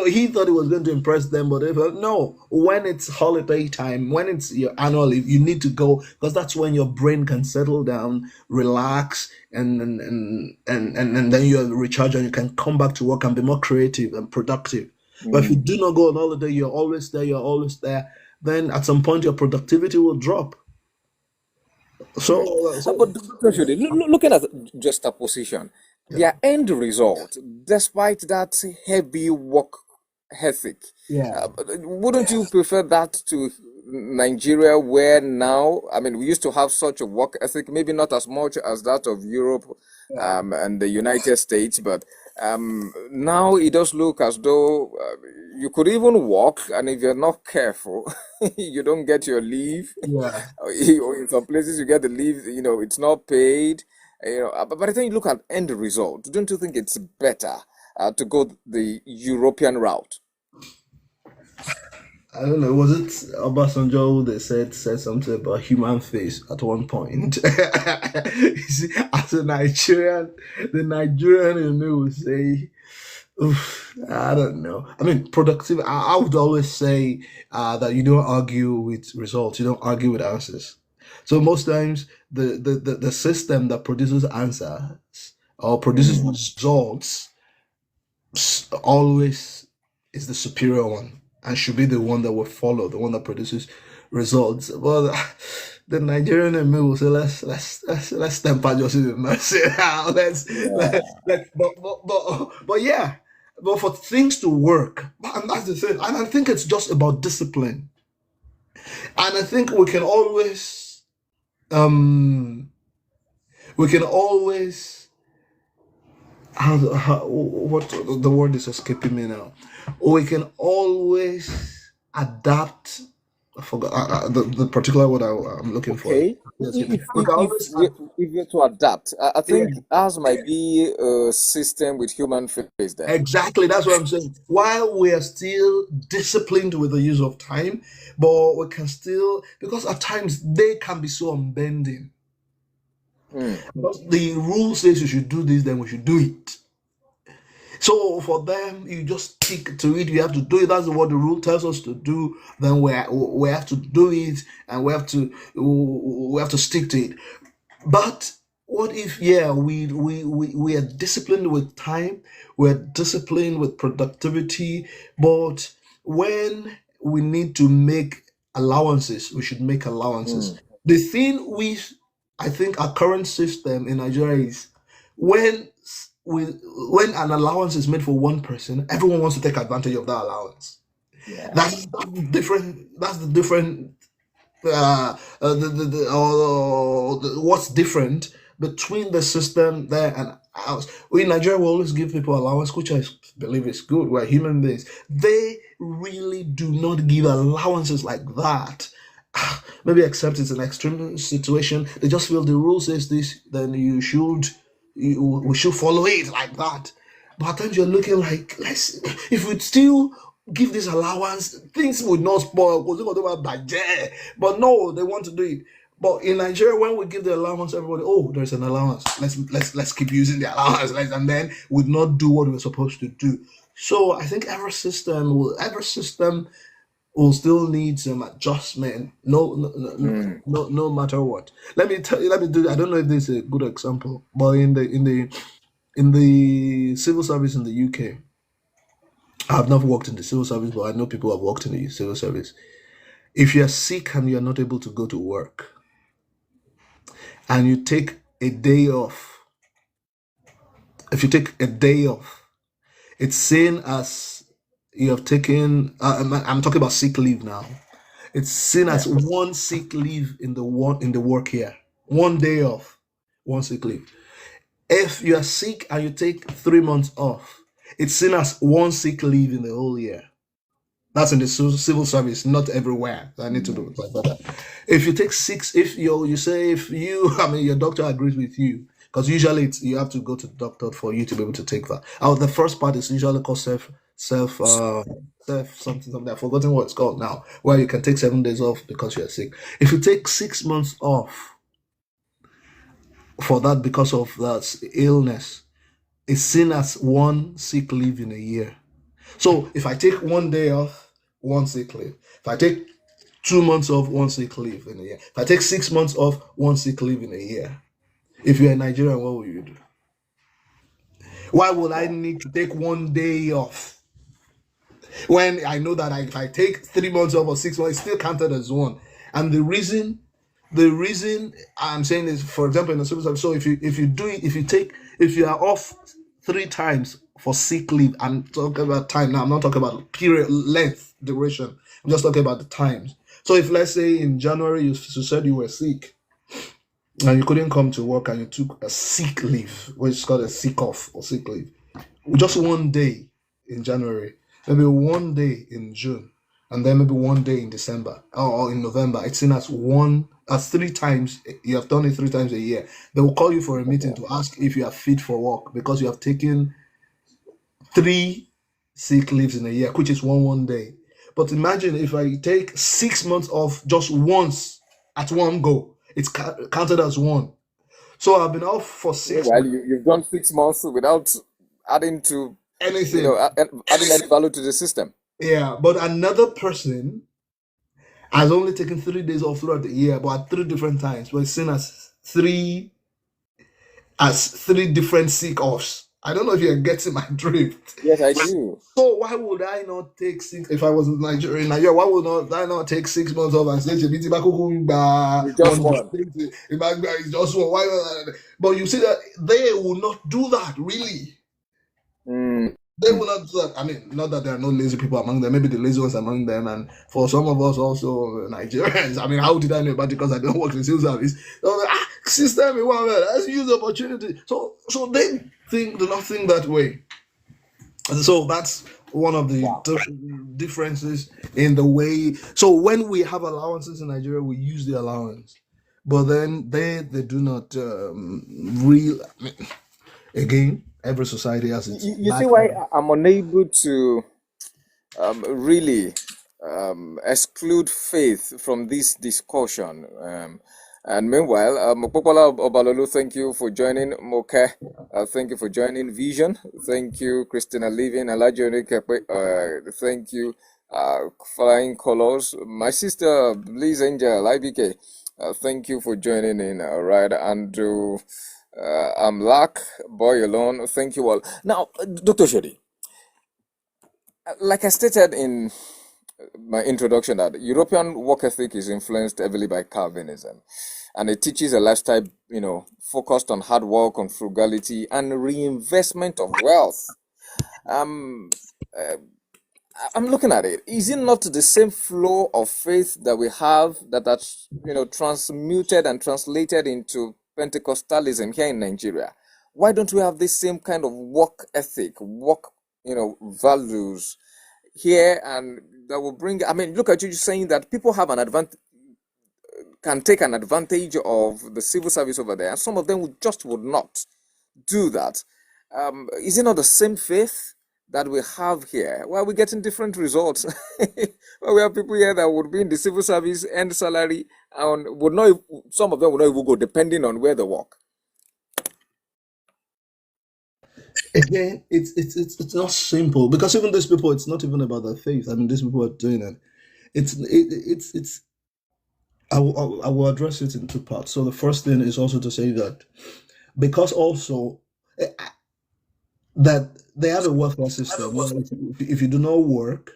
S2: he thought he was going to impress them, but they felt no. When it's holiday time, when it's your annual leave, you need to go because that's when your brain can settle down, relax, and then you recharge and you can come back to work and be more creative and productive. But if you do
S1: Mm.
S2: not go on holiday, you're always there, you're always there. Then at some point your productivity will drop.
S1: Mm.
S2: So
S1: But Dr. Shode, looking at just a position,
S2: yeah,
S1: their end result, despite that heavy work ethic,
S2: yeah,
S1: uh, wouldn't you prefer that to Nigeria, where now, I mean, we used to have such a work ethic, maybe not as much as that of Europe
S2: yeah,
S1: and the United States, but now it does look as though you could even walk, and if you're not careful, you don't get your leave.
S2: yeah.
S1: Or in some places, you get the leave, it's not paid. But by the time you look at end result, don't you think it's better to go the European route?
S2: I don't know. Was it Obasanjo who they said something about human face at one point? You see, as a Nigerian, the Nigerian in me would say, oof, I don't know. I mean, productive. I would always say that you don't argue with results. You don't argue with answers. So most times, the system that produces answers or produces
S1: Mm.
S2: results always is the superior one and should be the one that will follow, the one that produces results. Well, the Nigerian and me will say, let's temper justice with mercy now.
S1: Yeah.
S2: But yeah, but for things to work, and that's the thing, and I think it's just about discipline, and I think we can always how what the word is escaping me now. We can always adapt. I forgot the particular word I'm looking for.
S1: Okay.
S2: Yes, we
S1: If
S2: can
S1: if if
S2: always
S1: we if we're to adapt, I
S2: yeah,
S1: think ours might be a system with human face then.
S2: exactly. That's what I'm saying. While we are still disciplined with the use of time, but we can still because at times they can be so unbending.
S1: Mm.
S2: Because the rule says you should do this, then we should do it. So for them, you just stick to it. You have to do it. That's what the rule tells us to do. Then we have to do it, and we have to stick to it. But what if we are disciplined with time, we're disciplined with productivity, but when we need to make allowances. We should make allowances. The thing I think our current system in Nigeria is when when an allowance is made for one person, everyone wants to take advantage of that allowance.
S1: Yeah.
S2: That's different. That's the different. What's different between the system there and ours. We in Nigeria we always give people allowance, which I believe is good. We're human beings. They really do not give allowances like that. Maybe except it's an extreme situation. They just feel the rule says this, then we should follow it like that. But at times you're looking like, let's if we still give this allowance, things would not spoil. But no, they want to do it. But in Nigeria, when we give the allowance, everybody, oh, there's an allowance. Let's keep using the allowance, and then would not do what we're supposed to do. So I think every system will still need some adjustment. No matter what. Let me tell you. Let me do. I don't know if this is a good example, but in the civil service in the UK, I have not worked in the civil service, but I know people who have worked in the civil service. If you're sick and you're not able to go to work, and you take a day off, if you take a day off, it's seen as you have taken. I'm talking about sick leave now. It's seen as one sick leave in the work year. One day off, one sick leave. If you are sick and you take 3 months off, it's seen as one sick leave in the whole year. That's in the civil service, not everywhere. I need to do it like that. If you take six, if you say if you, I mean, your doctor agrees with you, because usually you have to go to the doctor for you to be able to take that. The first part is usually called self something. I've forgotten what it's called now, where you can take 7 days off because you're sick. If you take 6 months off for that because of that illness, it's seen as one sick leave in a year. So if I take one day off, one sick leave. If I take 2 months off, one sick leave in a year. If I take 6 months off, one sick leave in a year. If you're a Nigerian, what will you do? Why would I need to take one day off when I know that if I take 3 months off or 6 months, it's still counted as one? And the reason I'm saying is, for example, in the civil service, so if you are off 3 times for sick leave, I'm talking about time now. I'm not talking about period, length, duration. I'm just talking about the times. So if let's say in January you said you were sick and you couldn't come to work and you took a sick leave, which is called a sick off or sick leave, just one day in January, maybe one day in June, and then maybe one day in December or in November, it's seen as 3 times. You have done it 3 times a year. They will call you for a meeting to ask if you are fit for work because you have taken 3 sick leaves in a year, which is one day. But imagine if I take 6 months off just once at one go, it's counted as one. So I've been off for 6 months.
S1: You've done 6 months without adding to,
S2: Anything.
S1: adding any value to the system.
S2: Yeah, but another person has only taken 3 days off throughout the year, but at 3 different times. But it's seen as three different sick offs. I don't know if you're getting my drift.
S1: Yes, I do.
S2: So why would I not take six? If I was in Nigeria, why would I not take 6 months off and say it's
S1: Just one.
S2: it's just one? Why? But you see that they will not do that. Really, they will not do that. I mean, not that there are no lazy people among them. Maybe the lazy ones among them, and for some of us also Nigerians. I mean, how did I know about it? Because I don't work in the civil service. So, system, let's use the opportunity. So they do not think that way. And so that's one of the differences in the way. So when we have allowances in Nigeria, we use the allowance, but then they do not again. Every society has its.
S1: You see why I'm unable to really exclude faith from this discussion. And meanwhile, Mopopola Obalolu, thank you for joining. Moke, thank you for joining. Vision, thank you. Christina Living, thank you. Flying Colors, my sister Bliss Angel, IBK, thank you for joining in. Right, Andrew, I'm Lack, Boy Alone, thank you all. Now, Dr. Shodi, like I stated in my introduction that European work ethic is influenced heavily by Calvinism, and it teaches a lifestyle, focused on hard work, on frugality, and reinvestment of wealth. Um, uh, I'm looking at it. Is it not the same flow of faith that we have that's transmuted and translated into Pentecostalism here in Nigeria? Why don't we have this same kind of work ethic, work, values here, and that will bring? I mean, look at you saying that people have an advantage, can take an advantage of the civil service over there, and some of them would not do that. Is it not the same faith that we have here? Why are we getting different results? Well, we have people here that would be in the civil service, end salary, and would not. Some of them would not even go, depending on where they work.
S2: Again, it's not simple because even these people, it's not even about their faith. I mean, these people are doing it. It's. I will address it in two parts. So the first thing is also to say that because also eh, that they have a welfare system. Well, if you do not work,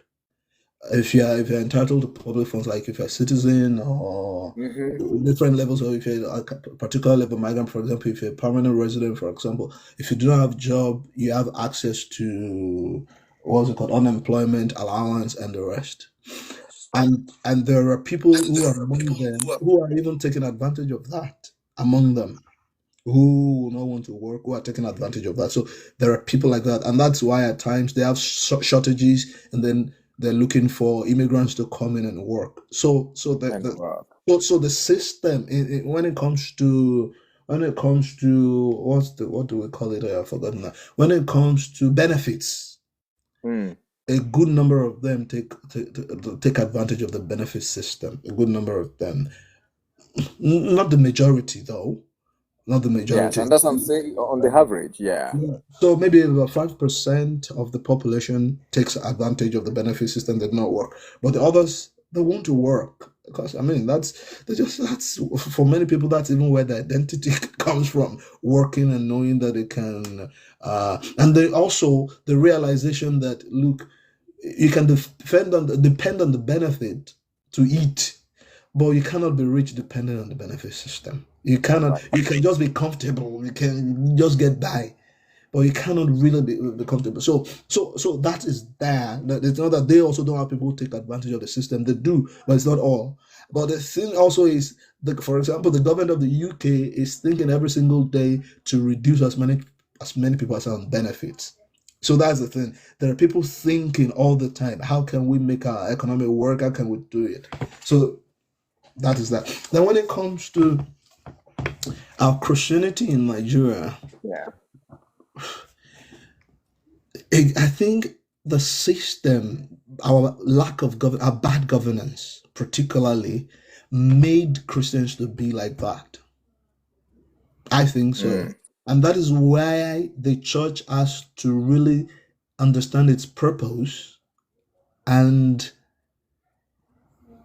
S2: if you're entitled to public funds, like if you're a citizen or
S1: Hmm.
S2: different levels, or if you're a particular level migrant, for example, if you're a permanent resident, for example, if you do not have a job, you have access to what's it called, unemployment allowance and the rest.
S1: Yes.
S2: And there are people who are among them who are even taking advantage of that among them who will not want to work, who are taking advantage of that. So there are people like that, and that's why at times they have shortages, and then they're looking for immigrants to come in and work.
S1: And work.
S2: So the system, when it comes to what do we call it? I've forgotten that. When it comes to benefits,
S1: Hmm.
S2: a good number of them take advantage of the benefit system. A good number of them, not the majority though, not the
S1: Yes,
S2: majority.
S1: and that's what I'm saying on the average. Yeah.
S2: Yeah. So maybe about 5% of the population takes advantage of the benefit system that not work, but the others they want to work because I mean that's for many people that's even where the identity comes from, working and knowing that it can, and they also the realization that look, you can depend on the benefit to eat, but you cannot be rich dependent on the benefit system.
S1: Right.
S2: You can just be comfortable. You can just get by, but you cannot really be comfortable. So that is there. That it's not that they also don't have people who take advantage of the system. They do, but it's not all. But the thing also is, for example, the government of the UK is thinking every single day to reduce as many people as on benefits. So that's the thing. There are people thinking all the time, how can we make our economy work? How can we do it? So that is that. Then when it comes to our Christianity in Nigeria,
S1: Yeah.
S2: I think the system, our lack of our bad governance, particularly, made Christians to be like that. I think so.
S1: Mm.
S2: And that is why the church has to really understand its purpose and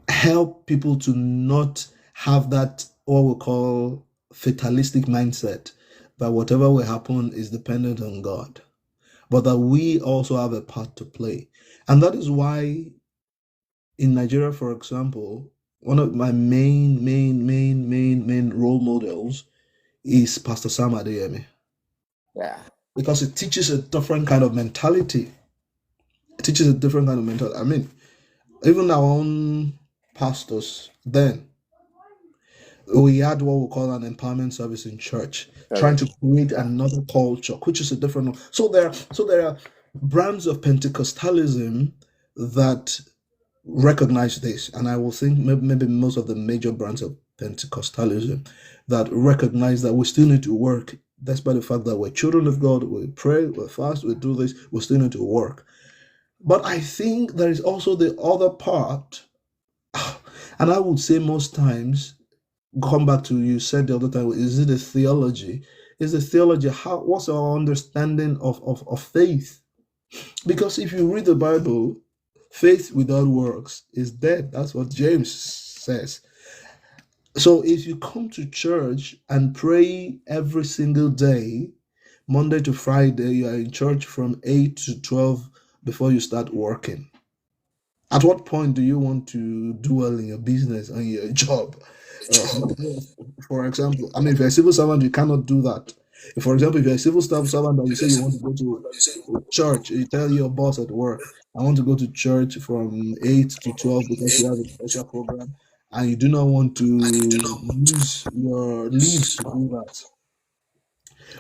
S2: help people to not have that what we call fatalistic mindset that whatever will happen is dependent on God, but that we also have a part to play. And that is why in Nigeria, for example, one of my main role models is Pastor Sam Adeyemi
S1: Yeah.
S2: because it teaches a different kind of mentality. It teaches a different kind of mentality. I mean, even our own pastors then we had what we call an empowerment service in church, trying to
S1: Service.
S2: create another culture, which is a different one. So there are brands of Pentecostalism that recognize this, and I will think maybe most of the major brands of Pentecostalism that recognize that we still need to work, despite the fact that we're children of God, we pray, we fast, we do this, we still need to work. But I think there is also the other part, and I would say most times come back to you said the other time, is it a theology? Is the theology how what's our understanding of faith? Because if you read the Bible, faith without works is dead. That's what James says. So if you come to church and pray every single day, Monday to Friday, you are in church from 8 to 12 before you start working. At what point do you want to do well in your business and your job? Uh, for example, I mean, if you're a civil servant, you cannot do that. If, for example, if you're a civil staff servant and you say you want to go to church, you tell your boss at work, I want to go to church from 8 to 12 because we have a special program, and you do not want to use your leave to do that.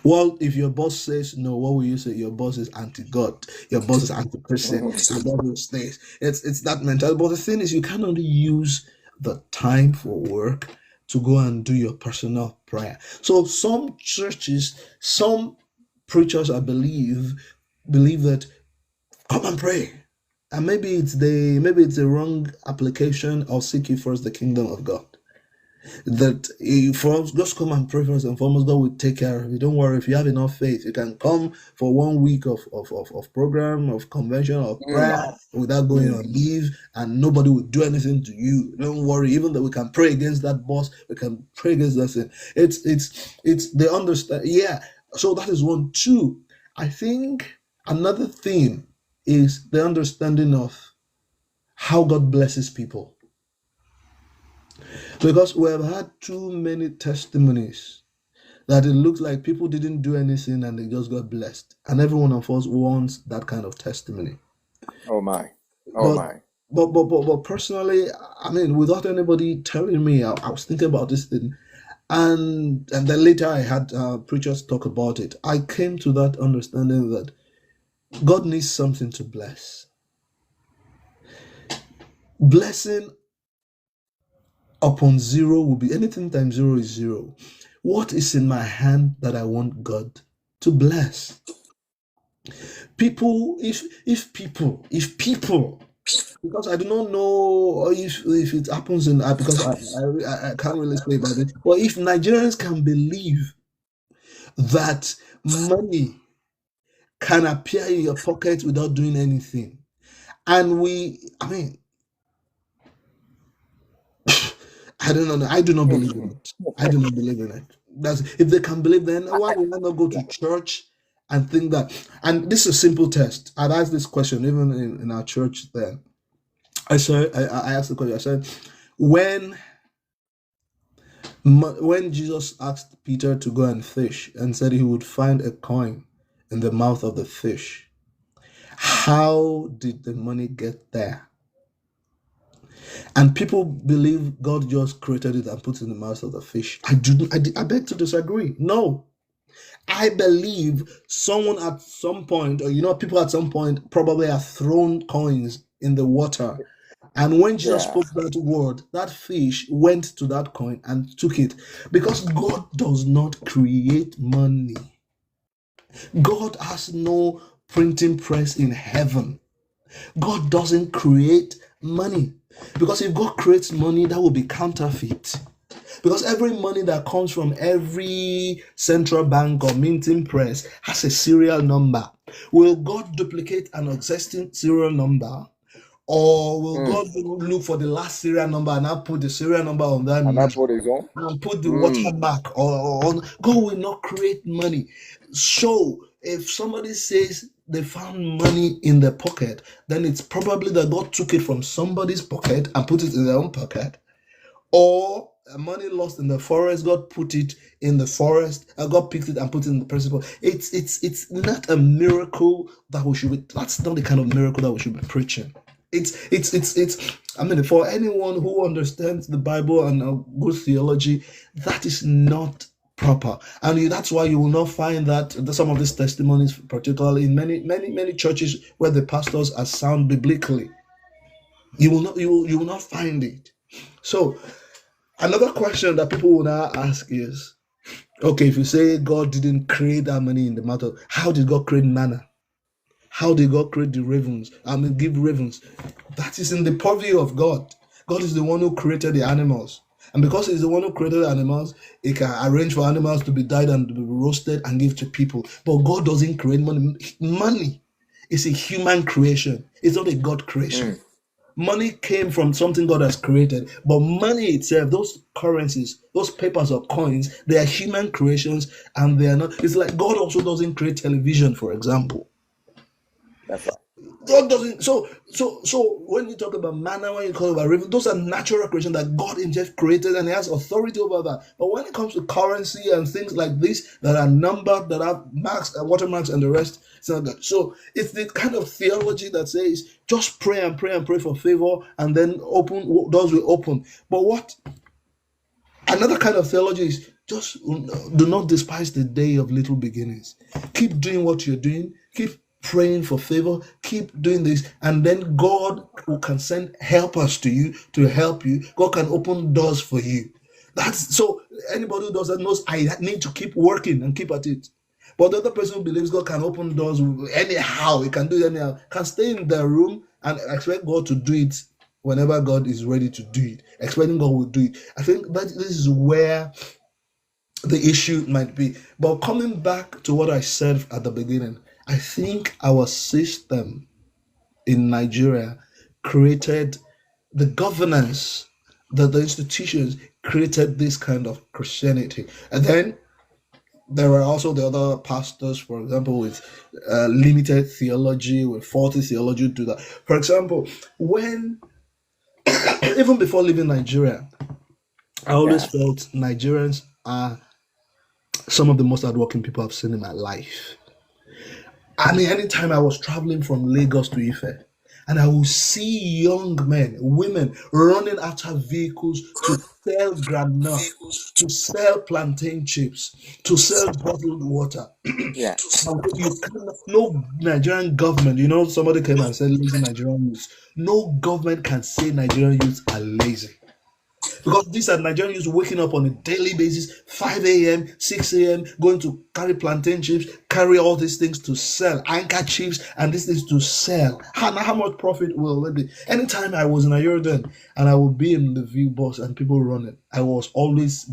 S2: Well, if your boss says no, what will you say? Your boss is anti-God. Your boss is anti-Christian. Your boss is this. It's that mentality. But the thing is, you cannot use the time for work to go and do your personal prayer. So some churches, some preachers, I believe that come and pray. And maybe it's the wrong application of seek ye first the kingdom of God, that for us, just come and pray first and foremost. God will take care of you. Don't worry. If you have enough faith, you can come for 1 week of program, of convention, of prayer without going on leave, and nobody will do anything to you. Don't worry. Even though we can pray against that boss, we can pray against that sin. It's they understand. Yeah. So that is one. Two, I think another thing is the understanding of how God blesses people. Because we have had too many testimonies that it looks like people didn't do anything and they just got blessed. And every one of us wants that kind of testimony.
S1: Oh my. Oh
S2: But
S1: my.
S2: but personally, I mean, without anybody telling me, I was thinking about this thing, and then later I had preachers talk about it. I came to that understanding that God needs something to bless. Blessing upon zero will be anything times zero is zero. What is in my hand that I want God to bless? People, if people, because I do not know if it happens in because I can't really say about it. But if Nigerians can believe that money can appear in your pocket without doing anything, and I mean, I don't know. I do not believe in it. I do not believe in it. That's if they can believe, then why would I not go to church and think that? And this is a simple test. I'd asked this question even in our church. Then I asked the question. I said, when when Jesus asked Peter to go and fish and said he would find a coin in the mouth of the fish, how did the money get there? And people believe God just created it and put it in the mouth of the fish. I beg to disagree. No. I believe someone at some point, or people at some point probably have thrown coins in the water. And when Jesus
S1: Yeah.
S2: spoke that word, that fish went to that coin and took it. Because God does not create money. God has no printing press in heaven. God doesn't create money. Because if God creates money, that will be counterfeit. Because every money that comes from every central bank or minting press has a serial number. Will God duplicate an existing serial number? Or will God look for the last serial number and now put the serial number on that
S1: And
S2: money
S1: that's what it's on.
S2: and put the watermark on? God will not create money. So if somebody says they found money in their pocket, then it's probably that God took it from somebody's pocket and put it in their own pocket, or money lost in the forest, God put it in the forest, God picked it and put it in the principle. It's not a miracle that we should be. That's not the kind of miracle that we should be preaching. It's. I mean, for anyone who understands the Bible and good theology, that is not proper, and that's why you will not find that some of these testimonies, particularly in many churches where the pastors are sound biblically, you will not find it. So another question that people will now ask is, okay, if you say God didn't create that money in the matter, how did God create manna? How did God create the ravens? I mean, give ravens. That is in the purview of God. God is the one who created the animals. And because he's the one who created the animals, he can arrange for animals to be dyed and to be roasted and give to people. But God doesn't create money. Money is a human creation. It's not a God creation. Money came from something God has created, but money itself, those currencies, those papers or coins, they are human creations, and they are not. It's like God also doesn't create television, for example.
S1: That's right.
S2: God doesn't. So when you talk about manna, when you talk about river, those are natural creation that God Himself created, and He has authority over that. But when it comes to currency and things like this that are numbered, that have marks and watermarks and the rest, it's not good. So it's the kind of theology that says just pray and pray and pray for favor, and then open doors will open. But what another kind of theology is just do not despise the day of little beginnings. Keep doing what you're doing. Keep praying for favor. Keep doing this, and then God can send helpers to you to help you. God can open doors for you. That's so. Anybody who does that knows I need to keep working and keep at it. But the other person who believes God can open doors anyhow, he can do it anyhow, can stay in their room and expect God to do it whenever God is ready to do it, expecting God will do it. I think that this is where the issue might be. But coming back to what I said at the beginning, I think our system in Nigeria created the governance, the institutions created this kind of Christianity. And then there were also the other pastors, for example, with limited theology, with faulty theology, do that. For example, when even before leaving Nigeria, I always
S1: Yeah.
S2: felt Nigerians are some of the most hardworking people I've seen in my life. I mean, anytime I was traveling from Lagos to Ife, and I would see young men, women running after vehicles to sell granite, to sell plantain chips, to sell bottled water.
S1: Yeah.
S2: You cannot, no Nigerian government, somebody came and said lazy Nigerian youth. No government can say Nigerian youth are lazy. Because these are Nigerian youths waking up on a daily basis, 5 a.m., 6 a.m., going to carry plantain chips, carry all these things to sell, anchor chips, and these things to sell. How much profit will it be? Anytime I was in Nigeria then, and I would be in the view bus and people running, I was always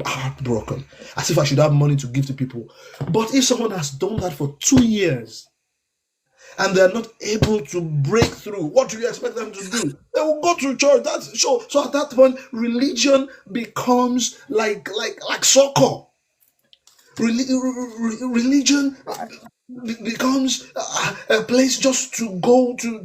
S2: heartbroken, as if I should have money to give to people. But if someone has done that for 2 years, and they're not able to break through, what do you expect them to do? They will go to church. That's so at that point religion becomes like soccer. Religion becomes a place just to go to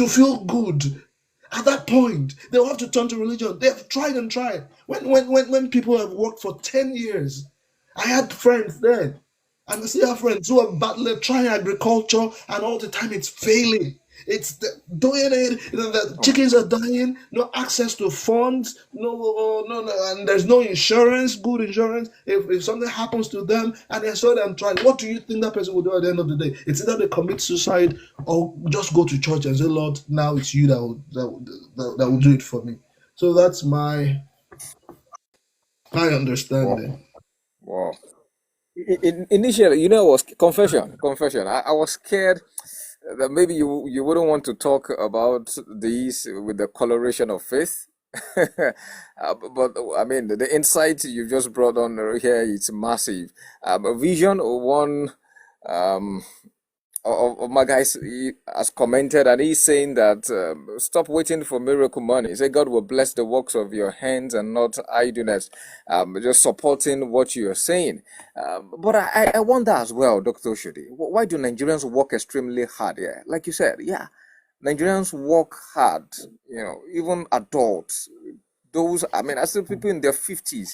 S2: feel good. At that point, they'll have to turn to religion. They've tried and tried. When people have worked for 10 years, I had friends then, and I still have friends who are battling, trying agriculture, and all the time it's failing. It's doing it. The chickens are dying. No access to funds. No, and there's no insurance. Good insurance. If something happens to them and they saw them trying, what do you think that person will do at the end of the day? It's either they commit suicide or just go to church and say, "Lord, now it's you that will do it for me." So that's my
S1: Wow.
S2: understanding.
S1: Wow. Initially, you know, was confession. I was scared that maybe you wouldn't want to talk about these with the coloration of faith. But I mean, the insight you just brought on here, it's massive. A vision, one um, of my guys he has commented, and he's saying that stop waiting for miracle money. He said God will bless the works of your hands and not idleness. Just supporting what you're saying. But I wonder as well, Dr. Oshodi, why do Nigerians work extremely hard? Yeah, like you said, yeah, Nigerians work hard. You know, even adults. Those, I mean, I see people in their 50s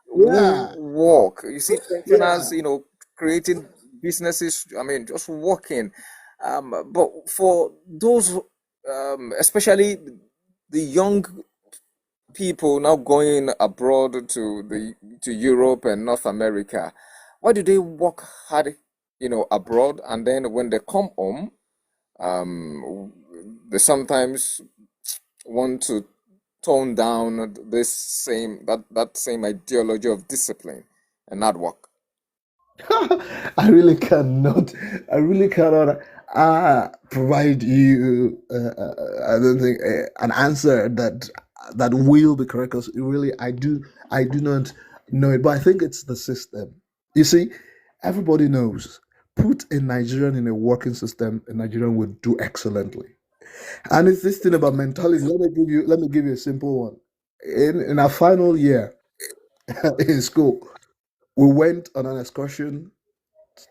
S1: who
S2: Yeah,
S1: work. You see pensioners,
S2: yeah.
S1: you know, creating businesses, I mean, just working. But for those, especially the young people now going abroad to Europe and North America, why do they work hard, you know, abroad, and then when they come home, um, they sometimes want to tone down that same ideology of discipline and not work.
S2: I really cannot. I really cannot provide you. I don't think an answer that will be correct. Because really, I do not know it. But I think it's the system. You see, everybody knows. Put a Nigerian in a working system, a Nigerian would do excellently. And it's this thing about mentality. Let me give you a simple one. In our final year in school, we went on an excursion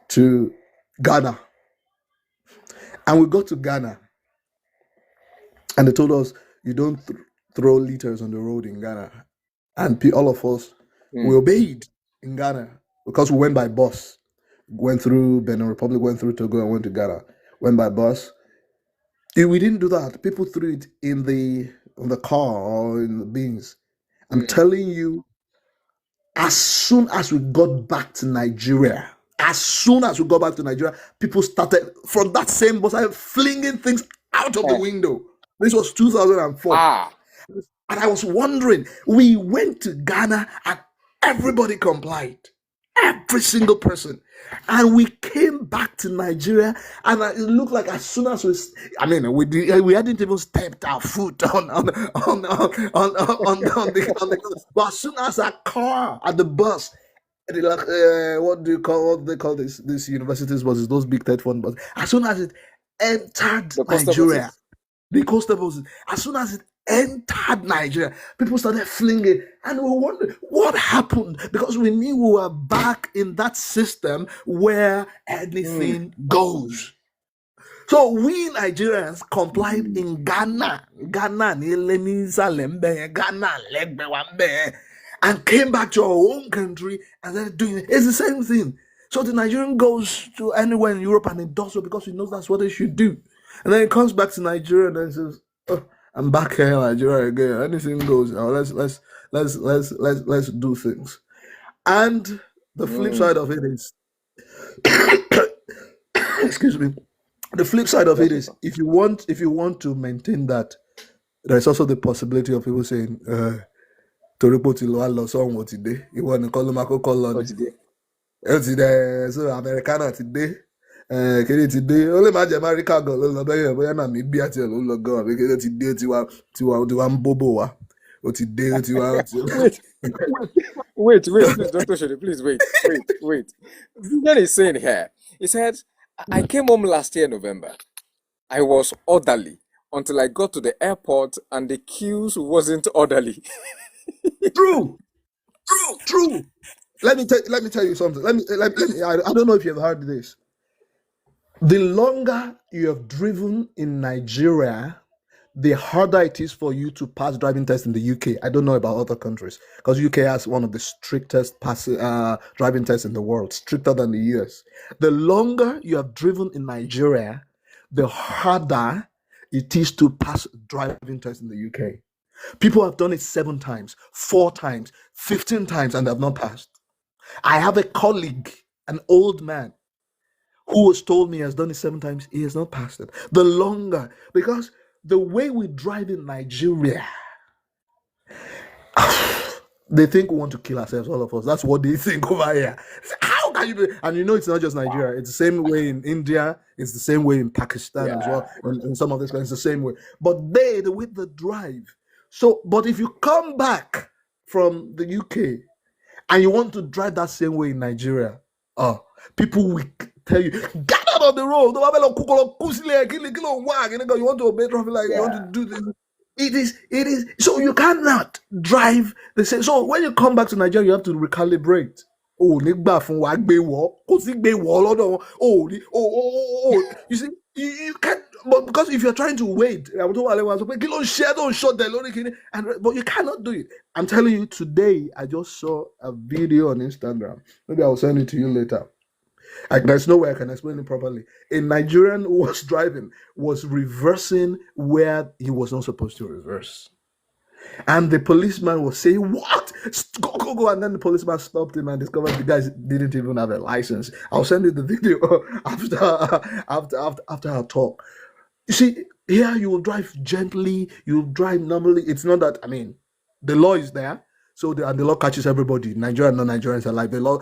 S2: to Ghana. And we got to Ghana, and they told us you don't throw litters on the road in Ghana. And all of us, we
S1: Mm.
S2: obeyed in Ghana because we went by bus. Went through Benin Republic, went through Togo, and went to Ghana. Went by bus. If we didn't do that, people threw it in the car or in the bins. I'm
S1: Mm.
S2: telling you, as soon as we got back to Nigeria, people started from that same bus, started flinging things out of the
S1: Eh.
S2: window. This was 2004.
S1: Ah.
S2: And I was wondering, we went to Ghana and everybody complied. Every single person. And we came back to Nigeria, and it looked like as soon as we hadn't even stepped our foot on the but as soon as our car at the bus, like, what they call this universities buses, those big third one buses. As soon as it entered
S1: The cost of
S2: Nigeria,
S1: buses.
S2: the constables, as soon as it entered Nigeria, people started flinging, and we wondered what happened because we knew we were back in that system where
S1: Mm.
S2: anything goes. So we Nigerians complied in Ghana, and came back to our own country and then doing it. It's the same thing. So the Nigerian goes to anywhere in Europe and it does so because he knows that's what they should do. And then he comes back to Nigeria and then says, "Oh, I'm back here in Nigeria again. Anything goes now. Let's do things." And the flip side
S1: Mm.
S2: of it is, excuse me, the flip side of it
S1: Yes,
S2: is
S1: sir.
S2: if you want to maintain that, there's also the possibility of people saying, Toripo ti lo lọ sọ́hun ti dé, ìwọ nìkan ló máa kọ́kọ́ lọ
S1: Oh,
S2: ni.
S1: today.
S2: Ó ti dẹ̀ so Americana ti dé, kéde ti dé, ó lè má jẹ́ America gan ló lọ bẹ́yẹn, bóyá Namibia tiẹ̀ ló lọ gan, àbí kéde ti dé tiwa ń bóbò wa. Ó ti dé, ó ti wá, ó ti
S1: Wait, wait, please, Dr. Shode, please wait. Vivian is saying here, he said, I came home last year, November. I was orderly until I got to the airport and the queues wasn't orderly.
S2: True, true. Let me tell you something. I don't know if you've heard this. The longer you have driven in Nigeria, the harder it is for you to pass driving tests in the UK. I don't know about other countries because UK has one of the strictest driving tests in the world, stricter than the US. The longer you have driven in Nigeria, the harder it is to pass driving tests in the UK. People have done it 7 times, 4 times, 15 times, and they have not passed. I have a colleague, an old man, who has told me he has done it 7 times, he has not passed it. The longer, because the way we drive in Nigeria, they think we want to kill ourselves, all of us. That's what they think over here. How can you be? And it's not just Nigeria. It's the same way in India. It's the same way in Pakistan as
S1: Yeah,
S2: well. In some of these countries, it's the same way. But the way they drive. So, but if you come back from the UK and you want to drive that same way in Nigeria, people will tell you, get out of the road. You want to obey traffic light, you want to
S1: yeah,
S2: do this. It is. So you cannot drive the same. So when you come back to Nigeria, you have to recalibrate. Oh, nígbà fún wa gbé wọ́, kò sí gbé wọ́ lọ́dọ̀ wọn. You see, you can't. But because if you're trying to wait, but you cannot do it. I'm telling you, today I just saw a video on Instagram. Maybe I'll send it to you later. There's no way I can explain it properly. A Nigerian who was driving was reversing where he was not supposed to reverse. And the policeman was saying, "What? Go, go, go." And then the policeman stopped him and discovered the guy didn't even have a license. I'll send you the video after our talk. You see, here you will drive gently, you will drive normally. It's not that, the law is there. So and the law catches everybody. Nigerian and non-Nigerians are like the law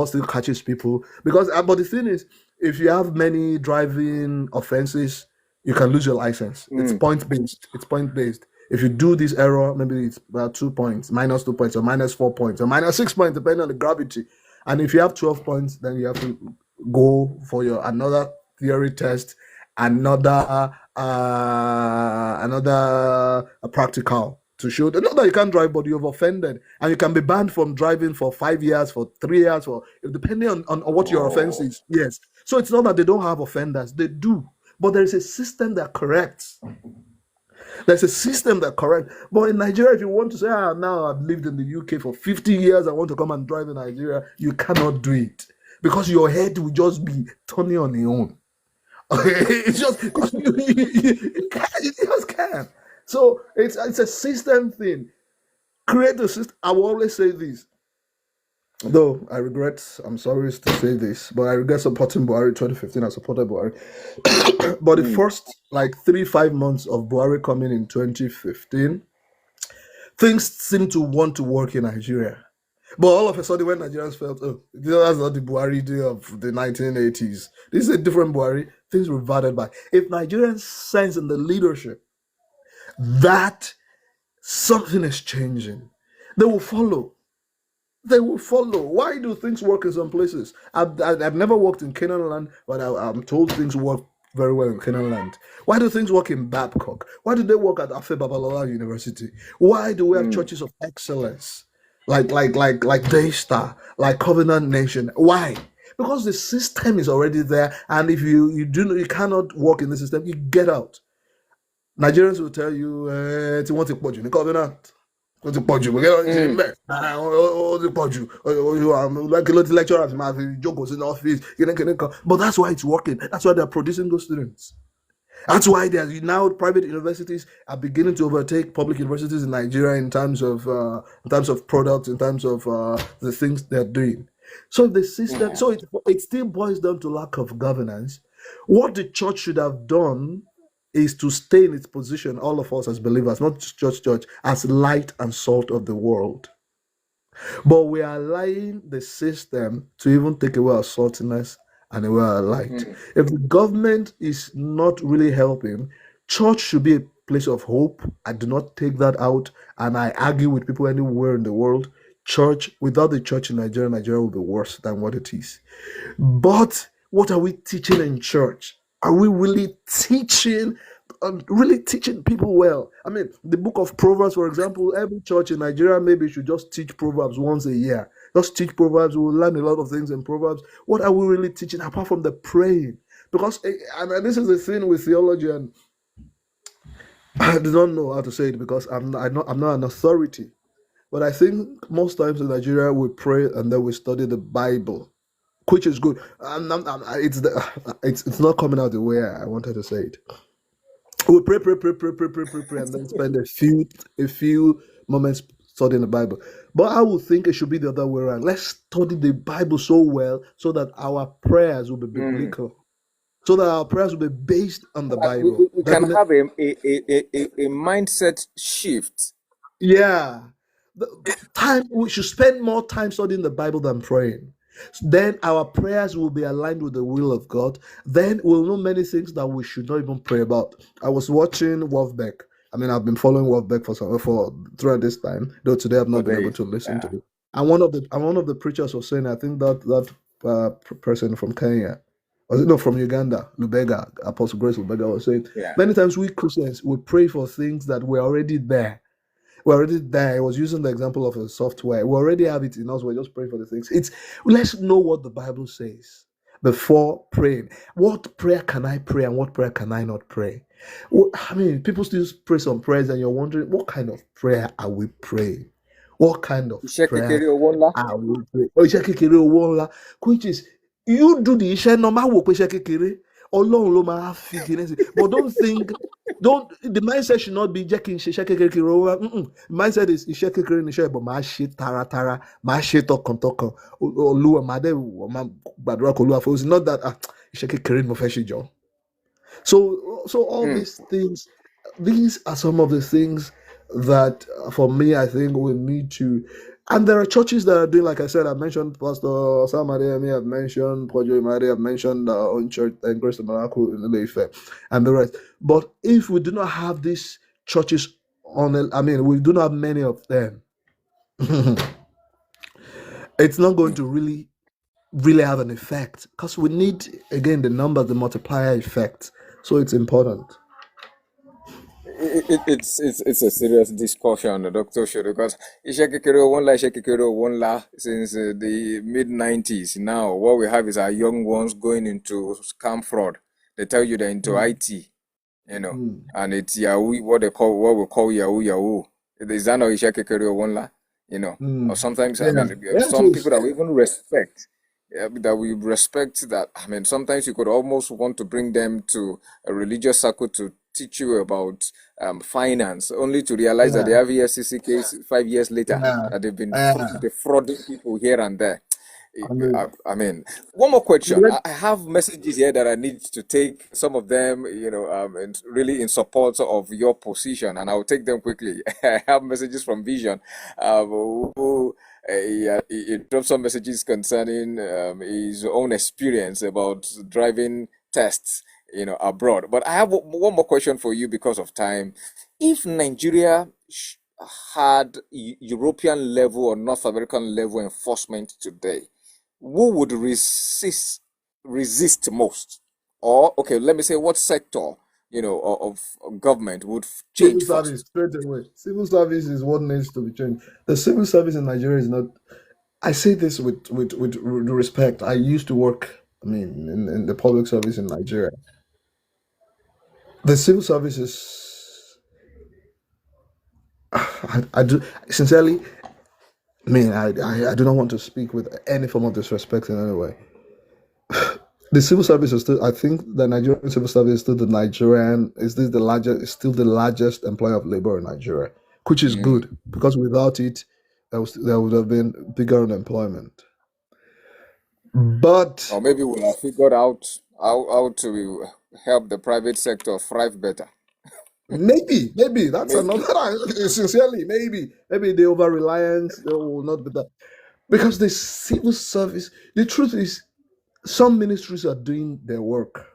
S2: still catches people. Because but the thing is, if you have many driving offenses, you can lose your license. It's
S1: mm,
S2: point based. It's point based. If you do this error, maybe it's about 2 points, -2 points, or -4 points, or -6 points, depending on the gravity. And if you have 12 points, then you have to go for your another theory test, another practical to show that not that you can't drive, but you've offended, and you can be banned from driving for 5 years, for 3 years, for depending on what your offense
S1: oh,
S2: is. Yes. So it's not that they don't have offenders; they do. but there is a system that corrects. There's a system that corrects. But in Nigeria, if you want to say, now I've lived in the UK for 50 years, I want to come and drive in Nigeria, you cannot do it because your head will just be turning on its own. It's just because you can't, you just can't. So it's a system thing. Create a system. I will always say this, though I'm sorry to say this, but I regret supporting Buhari 2015. I supported Buhari. But the
S1: Mm.
S2: first like 3-5 months of Buhari coming in 2015, things seemed to want to work in Nigeria. But all of a sudden, when Nigerians felt, oh, that's not the Buhari day of the 1980s, this is a different Buhari, things reverted back. If Nigerians sense in the leadership that something is changing, they will follow. They will follow. Why do things work in some places? I've never worked in Canaan land, but I'm told things work very well in Canaan land. Why do things work in Babcock? Why do they work at Afe Babalola University? Why do we have
S1: Mm.
S2: churches of excellence like Daystar, like Covenant Nation? Why? Because the system is already there, and if you cannot work in the system, you get out. Nigerians will tell you, "Ti wọ́n ti pọ̀jù ní Covenant. Ó ti pọ̀jù, we get ṣe ń
S1: Mm.
S2: bẹ̀. Ó ti pọ̀jù. Like a lot of lecturers máa fi jókòó sí office. But that's why it's working. That's why they're producing those students. That's why there's now private universities are beginning to overtake public universities in Nigeria in terms of products, in terms of the things they're doing. So the system,
S1: Yeah.
S2: so it still boils down to lack of governance. What the church should have done is to stay in its position, all of us as believers, not just church, as light and salt of the world. But we are allowing the system to even take away our saltiness and away our light.
S1: Mm.
S2: If the government is not really helping, church should be a place of hope. I do not take that out, and I argue with people anywhere in the world. Church, without the church in Nigeria, Nigeria will be worse than what it is. But what are we teaching in church? Are we really teaching people well? I mean, the book of Proverbs, for example, every church in Nigeria maybe should just teach Proverbs once a year. Just teach Proverbs. We'll learn a lot of things in Proverbs. What are we really teaching apart from the praying? Because, and this is the thing with theology, and I do not know how to say it because I'm not an authority. But I think most times in Nigeria we pray and then we study the Bible, which is good. It's not coming out the way I wanted to say it. We pray, and then spend a few moments studying the Bible. But I would think it should be the other way around. Let's study the Bible so well so that our prayers will be
S1: Mm.
S2: biblical, so that our prayers will be based on the
S1: We,
S2: Bible.
S1: we can
S2: Definitely,
S1: have a mindset shift.
S2: yeah. The time we should spend more time studying the Bible than praying. Then our prayers will be aligned with the will of God. Then we'll know many things that we should not even pray about. I was watching Wolfbeck. I mean, I've been following Wolfbeck for throughout this time, though today I've
S1: For
S2: not been able
S1: days.
S2: to listen to
S1: Yeah.
S2: it. And one of the preachers was saying, I think that person from Kenya, was it no from Uganda, Lubega, Apostle Grace Lubega was saying,
S1: Yeah.
S2: many times we Christians we pray for things that were already there. We're already there. I was using the example of a software. We already have it in us. We're just praying for the things. Let's know what the Bible says before praying. What prayer can I pray and what prayer can I not pray? I mean, people still pray some prayers, and you're wondering what kind of prayer are we praying? What kind of
S1: Iṣẹ́
S2: prayer
S1: kékeré owó ńlá.
S2: are we praying? Oh, iṣẹ́ kékeré owó ńlá, which is you do the iṣẹ́ náà máa wò pé iṣẹ́ kékeré Ọlọ́run ló máa fi kíní sí. But don't the mindset should not be jẹ́ kí n ṣe iṣẹ́ kékeré owó ńlá. The mindset is iṣẹ́ kékeré ni iṣẹ́, but máa ṣe taratara, máa ṣe tọkàntọkàn. Olúwa máa dẹ̀ máa gbàdúrà kó Olúwa fún. It's not that iṣẹ́ kékeré ni mo fẹ́ ṣe jọ. So all
S1: Mm.
S2: these are some of the things that for me I think we need to. And there are churches that are doing, like I said, I've mentioned Pastor Sam Adeyemi, I've mentioned Pojo Imari, I've mentioned our own church and Grace of Miracle in Ife and the rest. But if we do not have these churches we do not have many of them, it's not going to really have an effect because we need again the multiplier effect. So it's important.
S1: It's a serious discussion, the doctor should, because iṣẹ́ kékeré owó ńlá, iṣẹ́ kékeré owó ńlá since the mid 90s. Now, what we have is our young ones going into scam fraud. They tell you they're into
S2: Mm,
S1: IT, you know,
S2: mm,
S1: and it's Yahoo, what we call Yahoo Yahoo. Is that not Isha Kekere Wonla? You know, or
S2: mm.
S1: sometimes, I
S2: Yeah,
S1: mean,
S2: yeah, it
S1: some
S2: is.
S1: people that we even respect, that we respect that, I mean, sometimes you could almost want to bring them to a religious circle to teach you about finance, only to realize that they
S2: Yeah,
S1: have EFCC case 5 years later,
S2: yeah,
S1: that they've been
S2: yeah.
S1: defrauding people here and there.
S2: And
S1: I mean, one more question.
S2: let
S1: I have messages here that I need to take. Some of them, and really in support of your position, and I'll take them quickly. I have messages from Vision, who he dropped some messages concerning his own experience about driving tests, abroad. But I have one more question for you because of time. If Nigeria had European level or North American level enforcement today, who would resist most? Or okay, let me say what sector, of government would
S2: civil
S1: change
S2: service
S1: first?
S2: straight away. Civil service is what needs to be changed. The civil service in Nigeria is not. I say this with respect. I used to work. I mean, in the public service in Nigeria. The civil service is. I do sincerely. I mean, I do not want to speak with any form of disrespect in any way. The civil service is still. I think the Nigerian civil service is still the Nigerian. Is this the largest? Is still the largest employer of labor in Nigeria, which is
S1: Mm.
S2: good because without it, there would have been bigger unemployment. But
S1: Or maybe we'll have figured out how to help the private sector thrive better.
S2: maybe that's
S1: Maybe.
S2: another. Sincerely, maybe the over reliance will not be that because the civil service. The truth is, some ministries are doing their work.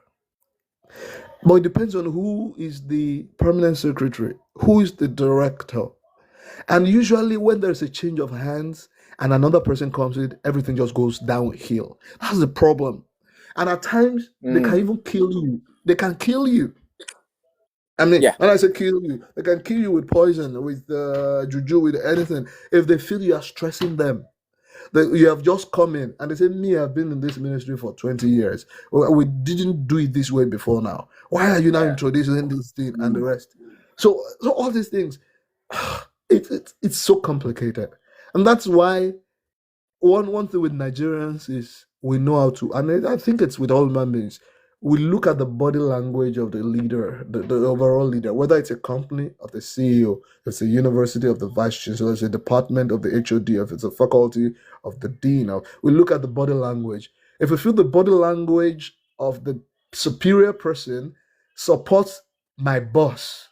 S2: But it depends on who is the permanent secretary, who is the director. And usually, when there's a change of hands and another person comes in, everything just goes downhill. That's the problem. And at times, they can
S1: Mm.
S2: even kill you. They can kill you. I mean,
S1: Yeah.
S2: when I say kill you, they can kill you with poison, with juju, with anything. If they feel you are stressing them, that you have just come in and they say, me, I've been in this ministry for 20 years. We didn't do it this way before now. Why are you now
S1: Yeah.
S2: introducing this thing and the rest? So all these things, it's so complicated. And that's why one thing with Nigerians is we know how to, and I think it's with all human beings. We look at the body language of the leader, the overall leader, whether it's a company of the CEO, if it's a university of the vice chancellor, it's a department of the HOD, if it's a faculty of the dean. We look at the body language. If we feel the body language of the superior person supports my boss,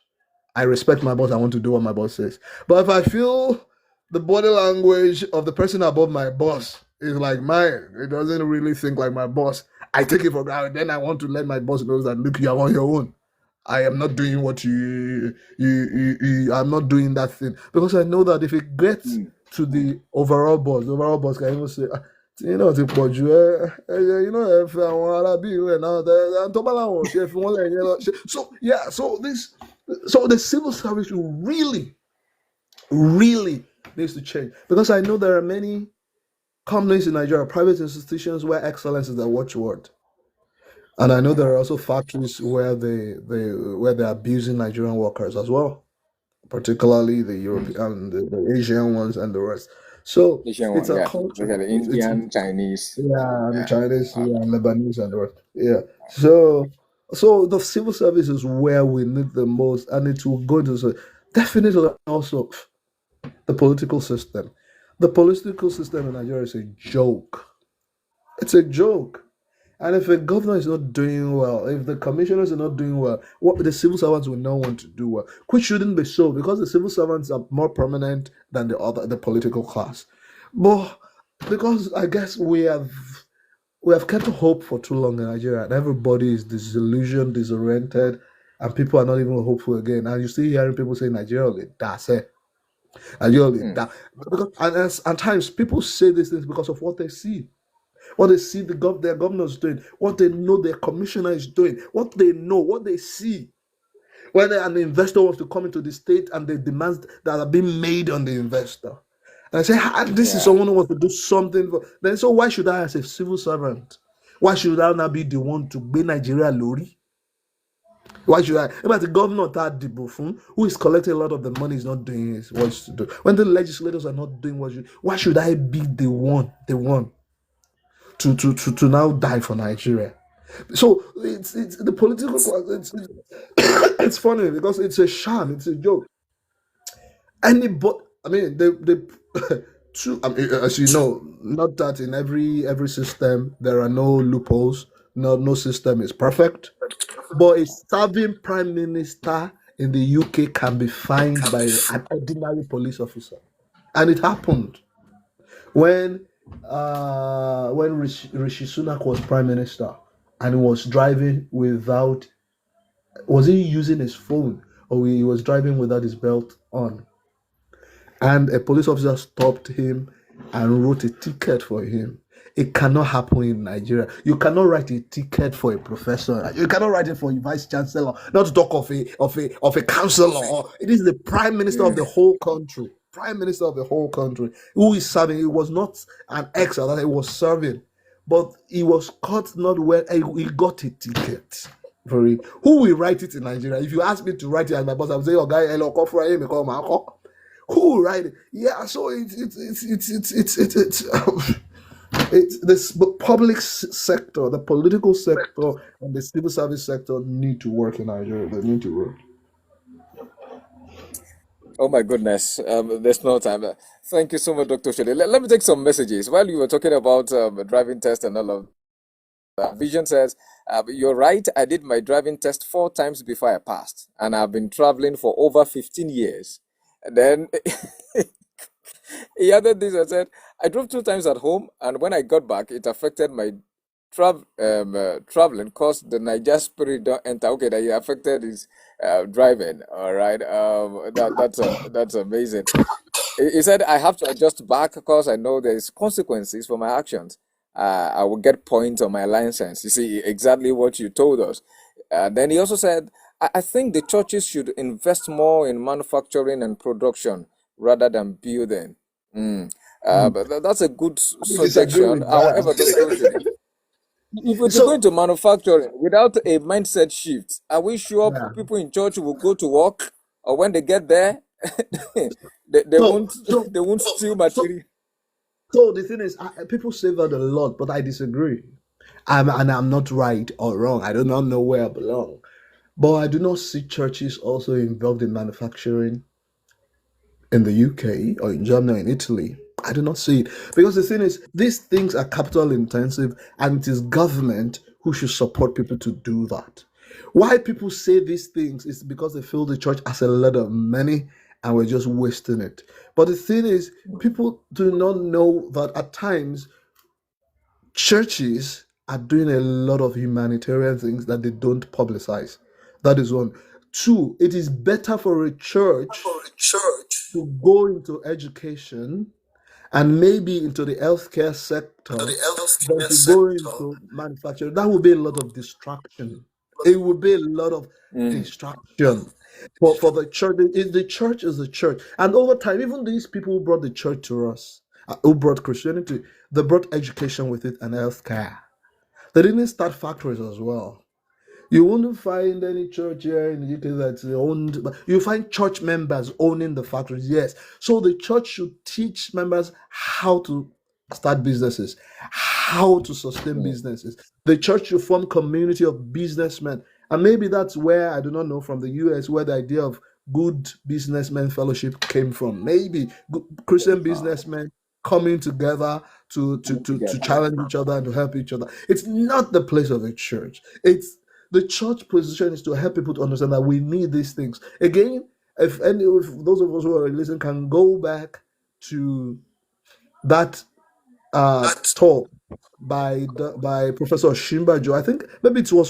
S2: I respect my boss. I want to do what my boss says. But if I feel the body language of the person above my boss is like mine, it doesn't really think like my boss. I take it for granted. Then I want to let my boss know that look, you are on your own. I am not doing what I'm not doing that thing because I know that if it gets
S1: Mm.
S2: to the overall boss can even say, "Ah, ti pọ̀ jù ẹ fi àwọn arábí rẹ̀ náà tó bá láwọn ò ṣe fi wọ́n lẹ́yìn lọ ṣe." So yeah, so the civil service really needs to change because I know there are many companies in Nigeria, private institutions where excellence is the watchword, and I know there
S1: Yeah.
S2: are also factories where they're abusing Nigerian workers as well, particularly the
S1: Mm.
S2: European, the Asian ones, and the rest. So
S1: Asian
S2: it's
S1: one,
S2: a
S1: yeah.
S2: culture.
S1: Especially
S2: It's
S1: Indian, Chinese.
S2: yeah, and
S1: Yeah.
S2: Chinese,
S1: Uh,
S2: yeah, and Lebanese, and the rest. Yeah. So the civil service is where we need the most, and it will go to definitely also the political system. The political system in Nigeria is a joke. It's a joke. And if a governor is not doing well, if the commissioners are not doing well, what the civil servants will not want to do well, which shouldn't be so because the civil servants are more permanent than the political class. But because I guess we have kept hope for too long in Nigeria, and everybody is disillusioned, disoriented, and people are not even hopeful again. And you see hearing people say Nigeria, that's it. And you're like,
S1: mm.
S2: that because and times people say these things because of what they see their governors doing, what they know their commissioner is doing, what they know, what they see. Whether an investor wants to come into the state and the demands that are being made on the investor. And I say, this is
S1: Yeah.
S2: someone who wants to do something. Then so why should I, as a civil servant, Why should I now be the one to be Nigeria lori? Why should I? About the governor that the buffoon who is collecting a lot of the money is not doing his what to do. When the legislators are not doing what should, why should I be the one to now die for Nigeria? So it's the political class. It's funny because it's a sham. It's a joke. Anybody, I mean, they two. I mean, as you know, not that in every system there are no loopholes. No system is perfect. But a serving prime minister in the UK can be fined by an ordinary police officer, and it happened when Rishi Sunak was prime minister and he was driving without, was he using his phone or he was driving without his belt on, and a police officer stopped him and wrote a ticket for him. It cannot happen in Nigeria. You cannot write a ticket for a professor. You cannot write it for a vice chancellor. Not to talk of a counselor. It is the prime minister of the
S1: Mm.
S2: whole country. Prime minister of the whole country who is serving. It was not an ex that he was serving, but he was caught not well. He got a ticket. For it. Who will write it in Nigeria? If you ask me to write it as my boss, I would say, "Oh, guy, hello, call for him, call my call." Who right? Yeah, so it's this public sector, the political sector, and the civil service sector need to work in Nigeria. They need to work.
S1: Oh my goodness, there's no time. Thank you so much, Dr. Shade. Let me take some messages. While you were talking about driving test and all of that, Vision says, you're right. I did my driving test 4 times before I passed, and I've been traveling for over 15 years. And then he added this and said, I drove 2 times at home, and when I got back, it affected my traveling because the Niger spirit don't enter. Okay, that he affected his driving. All right, that's amazing. He said I have to adjust back because I know there's consequences for my actions. I will get points on my license. You see exactly what you told us. Then he also said, I think the churches should invest more in manufacturing and production rather than building. Mm.
S2: Mm.
S1: But that's a good
S2: I disagree
S1: suggestion.
S2: with
S1: However, Dr.
S2: that.
S1: Oshodi, if we're
S2: So
S1: going to manufacturing without a mindset shift, are we sure
S2: yeah.
S1: people in church will go to work, or when they get there, they
S2: So
S1: won't
S2: so
S1: they won't steal
S2: so
S1: material?
S2: so the thing is, people say that a lot, but I disagree. And I'm not right or wrong. I do not know where I belong. But I do not see churches also involved in manufacturing in the UK or in Germany or in Italy. I do not see it. Because the thing is, these things are capital intensive and it is government who should support people to do that. Why people say these things is because they feel the church has a lot of money and we're just wasting it. But the thing is, people do not know that at times churches are doing a lot of humanitarian things that they don't publicize. That is one. Two, it is better for a church
S1: For a church
S2: to go into education and maybe into the healthcare
S1: to
S2: sector
S1: the
S2: than
S1: healthcare
S2: to go
S1: sector.
S2: into manufacturing. That would be a lot of distraction. It would be a lot of
S1: Mm.
S2: distraction for the church. The church is the church. And over time, even these people who brought the church to us, who brought Christianity, they brought education with it and healthcare. They didn't start factories as well. You won't find any church here in the UK that's owned, but you find church members owning the factories. Yes. So the church should teach members how to start businesses, how to sustain
S1: Mm.
S2: businesses. The church should form community of businessmen. And maybe that's where, I do not know, from the US, where the idea of good businessmen fellowship came from. Maybe Christian businessmen coming together
S1: Coming
S2: to
S1: together.
S2: challenge each other and to help each other. It's not the place of a church. It's the church position is to help people to understand that we need these things. Again, if those of us who are listening can go back to that
S1: That
S2: talk by Professor Shimbajo. I think maybe it was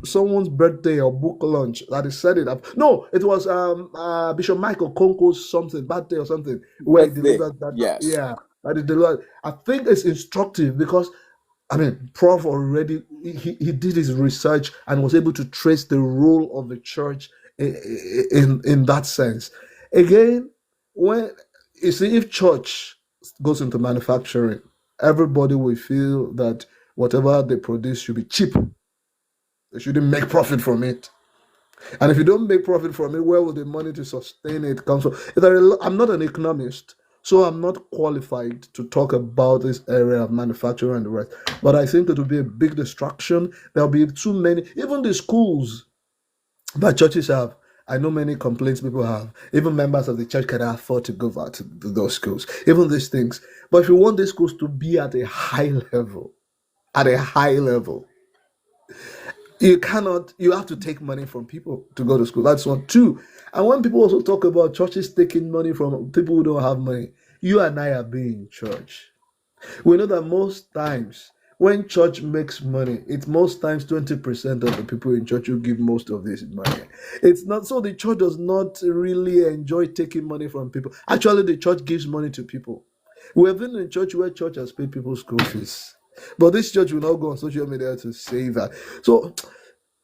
S2: someone's birthday or book launch that he set it up. No, it was Bishop Michael Konko's something birthday or something where he
S1: birthday.
S2: delivered that.
S1: Yes.
S2: Yeah, that he delivered. I think it's instructive because I mean, Prof already he did his research and was able to trace the role of the church in that sense. Again, when you see if church goes into manufacturing, everybody will feel that whatever they produce should be cheap. They shouldn't make profit from it. And if you don't make profit from it, where will the money to sustain it come from? I'm not an economist, so I'm not qualified to talk about this area of manufacturing and the rest. But I think it will be a big distraction. There'll be too many, even the schools that churches have. I know many complaints people have. Even members of the church cannot afford to go out to those schools. Even these things. But if you want these schools to be at a high level, you have to take money from people to go to school. That's one. Two, and when people also talk about churches taking money from people who don't have money, you and I are being in church. We know that most times when church makes money, it's most times 20% of the people in church who give most of this money. It's not so the church does not really enjoy taking money from people. Actually, the church gives money to people. We have been in a church where church has paid people's school fees. But this church will not go on social media to say that. So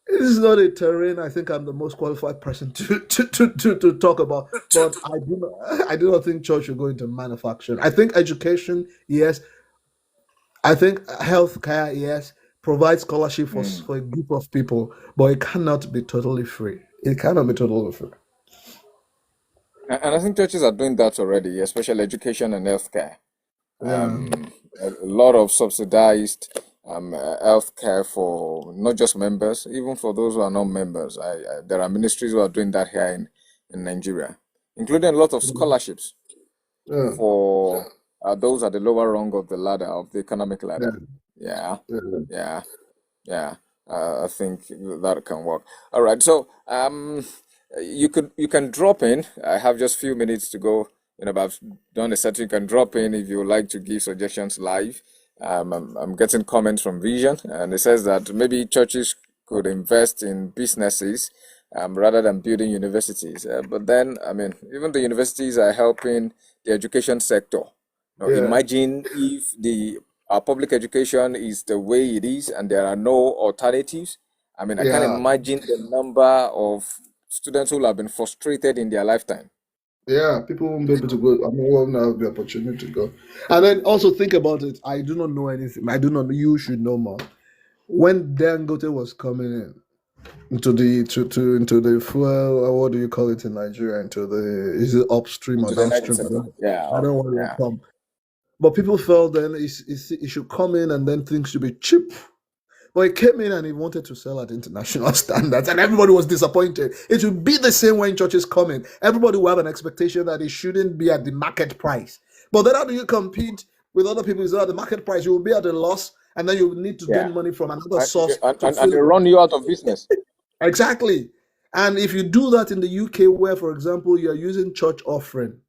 S2: this is not a terrain I think I'm the most qualified person to talk about. But I do not think church should go into manufacturing. I think education, yes. I think healthcare, yes, provides scholarship
S1: Mm.
S2: for a group of people, but it cannot be totally free. It cannot be totally free.
S1: And I think churches are doing that already, especially education and healthcare.
S2: Yeah,
S1: A lot of subsidized healthcare for not just members, even for those who are not members. There are ministries who are doing that here in Nigeria, including a lot of scholarships
S2: yeah,
S1: for those at the lower rung of the ladder, of the economic
S2: yeah,
S1: ladder. Yeah,
S2: yeah,
S1: yeah, yeah. I think that can work. All right. So you can drop in. I have just few minutes to go. But I've done a set. You can drop in if you would like to give suggestions live. I'm getting comments from Vision, and it says that maybe churches could invest in businesses rather than building universities. But then, I mean, even the universities are helping the education sector.
S2: yeah,
S1: Imagine if the our public education is the way it is and there are no alternatives. I mean, I can't
S2: yeah,
S1: imagine the number of students who have been frustrated in their lifetime.
S2: yeah. People won't be able to go. I mean, won't have the opportunity to go. And then also think about it. I do not know anything. I do not. You should know more. When Dangote was coming in into the into the fuel, what do you call it in Nigeria? Into the is it upstream or
S1: Into the energy
S2: downstream?
S1: sector. Yeah,
S2: I don't know what it will
S1: yeah.
S2: come. But people felt then it should come in and then things should be cheap. But he came in and he wanted to sell at international standards, and everybody was disappointed. It will be the same when churches come in. Everybody will have an expectation that it shouldn't be at the market price. But then how do you compete with other people? Is at the market price? You will be at a loss, and then you will need to gain
S1: Yeah.
S2: money from another
S1: And,
S2: source to
S1: and
S2: fill
S1: they
S2: it.
S1: run you out of business.
S2: Exactly. And if you do that in the UK, where, for example, you're using church offering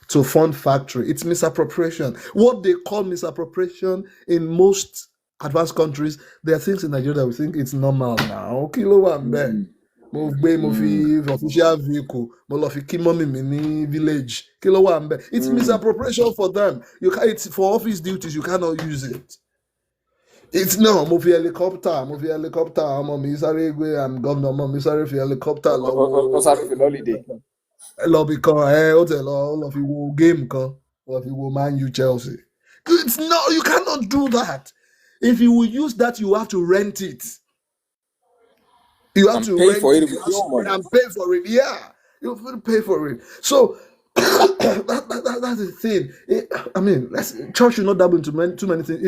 S2: to fund factory. It's misappropriation. What they call misappropriation in most advanced countries, there are things in Nigeria that we think it's normal now. Kí ló wà ńbẹ̀?
S1: Mm,
S2: Mo
S1: mm,
S2: fi official vehicle, mo lọ fi kí mọ́mì mi ní village. Kí ló wà ńbẹ̀? It's
S1: mm.
S2: misappropriation for them. It's for office duties, you cannot use it. It's no, mo fi helicopter, ọmọ mi sáré gbé, I'm governor, ọmọ mi sáré fi helicopter lọ
S1: O
S2: wo.
S1: sáré fi holiday.
S2: Lobby kan ó tẹ̀ lọ fi wo game kan lọ fi wo Man U Chelsea. It's no, you cannot do that. If you will use that, you have to rent it. You have
S1: And
S2: to
S1: pay
S2: rent
S1: for it
S2: it.
S1: with your money.
S2: And pay for it. Yeah, you have to pay for it. So that's the thing. I mean, church should not dabble into too many things.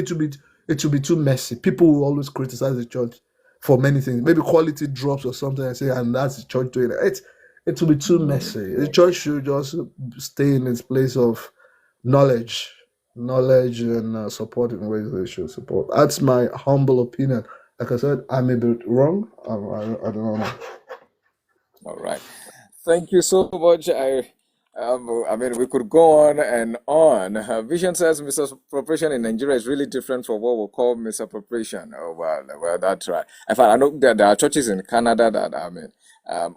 S2: It will be too messy. People will always criticize the church for many things. Maybe quality drops or something. I say, and that's the church doing it. It will be too
S1: Mm.
S2: messy. The church should just stay in its place of knowledge, and support in ways they should support. That's my humble opinion. Like I said, I may be wrong. I don't know.
S1: All right. Thank you so much. I mean, we could go on and on. Vision says misappropriation in Nigeria is really different from what we call misappropriation. Oh, well, that's right. In fact, I know that there are churches in Canada that, I mean,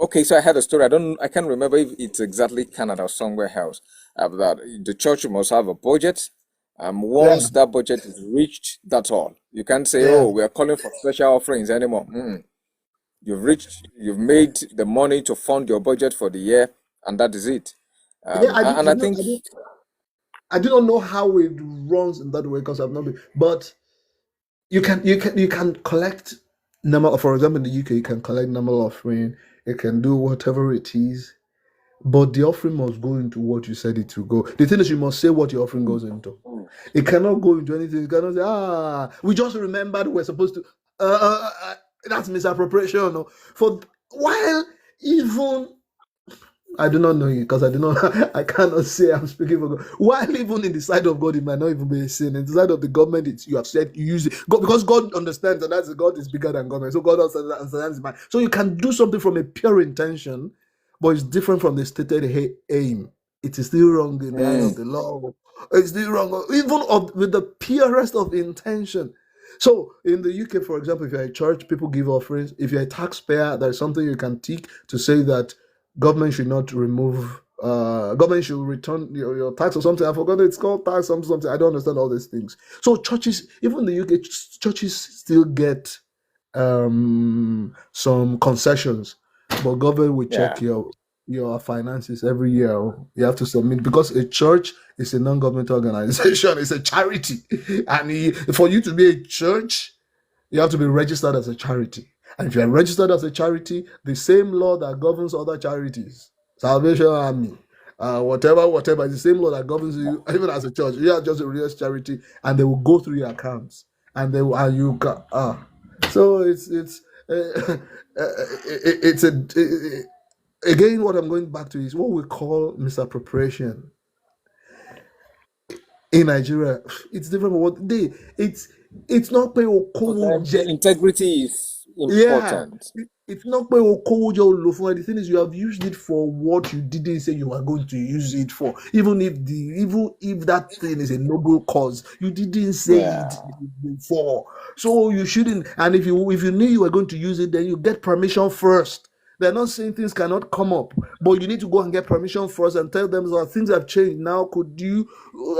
S1: okay, so I had a story. I can't remember if it's exactly Canada or somewhere else. That the church must have a budget.
S2: Yeah,
S1: Once that budget is reached, that's all. You can't say,
S2: yeah,
S1: oh, we are calling for special offerings anymore. You've made the money to fund your budget for the year, and that is it.
S2: yeah.
S1: And I think,
S2: I do not know how it runs in that way because I've not been. But you can collect normal. For example, in the UK, you can collect normal offering. You can do whatever it is, but the offering must go into what you said it to go. The thing is, you must say what your offering goes into. It cannot go into anything. It cannot say, we just remembered we're supposed to. That's misappropriation. No? For while even I do not know you because I do not. I cannot say I'm speaking for God. While even in the sight of God, it might not even be a sin. In the sight of the government, you have said you use it God, because God understands that God is bigger than government. So God understands man. So you can do something from a pure intention, but it's different from the stated aim. It is still wrong in the eye of
S1: Mm.
S2: the law. It's still wrong, even with the purest of intention. So in the UK, for example, if you're a church, people give offerings. If you're a taxpayer, there's something you can tick to say that government should not remove government should return your tax or something. I forgot it's called tax something. I don't understand all these things. So churches, even in the UK, churches still get some concessions, but government will check
S1: Yeah.
S2: your finances every year. You have to submit because a church is a non-governmental organization. It's a charity, and for you to be a church, you have to be registered as a charity. And if you are registered as a charity, the same law that governs other charities, Salvation Army, whatever, is the same law that governs you, even as a church. You are just a real charity, and they will go through your accounts, and they will, and you can, So it's again what I'm going back to is what we call misappropriation in Nigeria. It's different from what they. It's not pay
S1: For them, integrity is
S2: yeah,
S1: important.
S2: it's not pé o kówó jọ o lò fún ẹ. The thing is, you have used it for what you didn't say you were going to use it for. Even if that thing is a noble cause, you didn't say it
S1: Yeah.
S2: before, so you shouldn't. And if you knew you were going to use it, then you get permission first. They're not saying things cannot come up, but you need to go and get permission first and tell them that things have changed. Now, could you?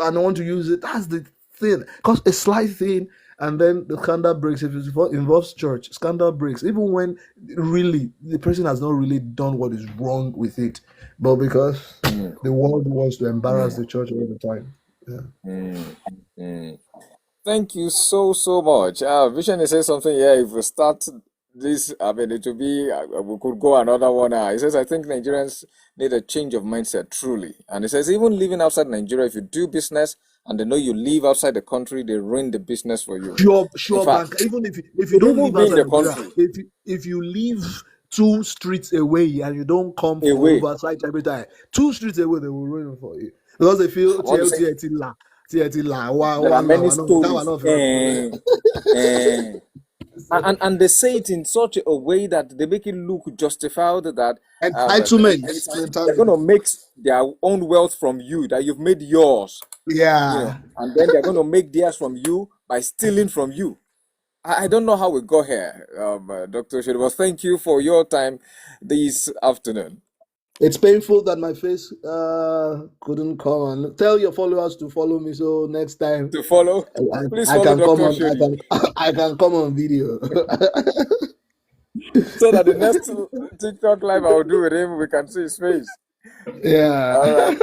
S2: And I want to use it. That's the thing. Because a slight thing and then the scandal breaks. If it involves church, scandal breaks, even when really the person has not really done what is wrong with it, but because
S1: Mm.
S2: the world wants to embarrass
S1: Mm.
S2: the church all the time. Yeah.
S1: Mm. Mm. Thank you so, so much. Vision is saying something here. If we start this, I mean, it will be, we could go another 1 hour. He says, I think Nigerians need a change of mindset, truly. And he says, even living outside Nigeria, if you do business and they know you live outside the country, they ruin the business for you. In
S2: Sure,
S1: fact,
S2: bank. Even if you
S1: you could
S2: don't
S1: even
S2: live
S1: be in
S2: outside
S1: the
S2: Nigeria,
S1: country
S2: if you live 2 streets away and you don't come for
S1: away.
S2: oversight every time, 2 streets away they will ruin it for you because they feel
S1: I want to say, there are many stories. Eh. And they say it in such a way that they make it look justified that
S2: entitlement
S1: they're going to
S2: mentality.
S1: make their own wealth from you, that you've made yours,
S2: Yeah.
S1: and then they're going to make theirs from you by stealing from you. I don't know how we got here, Dr. Shede, but thank you for your time this afternoon.
S2: It's painful that my face couldn't come on. Tell your followers to follow me so next time
S1: To follow, please
S2: I
S1: follow
S2: can come
S1: Dr.
S2: on. I
S1: Shede
S2: can I can come on video.
S1: so that the next TikTok live I'll do with him, we can see his face.
S2: Yeah.
S1: All right.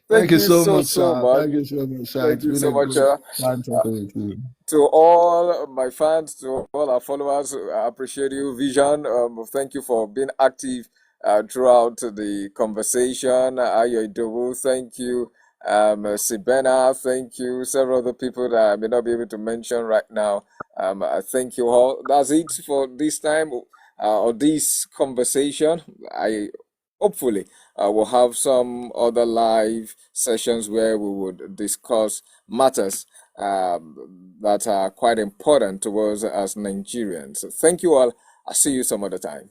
S2: Thank
S1: Thank
S2: you
S1: you
S2: so
S1: so,
S2: much,
S1: so
S2: sir.
S1: much.
S2: Thank you so much, sir.
S1: Thank
S2: It's
S1: you
S2: been
S1: so
S2: a
S1: much.
S2: good time talking with you.
S1: To all my fans, to all our followers, I appreciate you. Vision, thank you for being active throughout the conversation. Ayo Idowu, thank you. Sibena, thank you. Several other people that I may not be able to mention right now. I thank you all. That's it for this time or this conversation. I hopefully will have some other live sessions where we would discuss matters that are quite important to us as Nigerians. Thank you all. I'll see you some other time.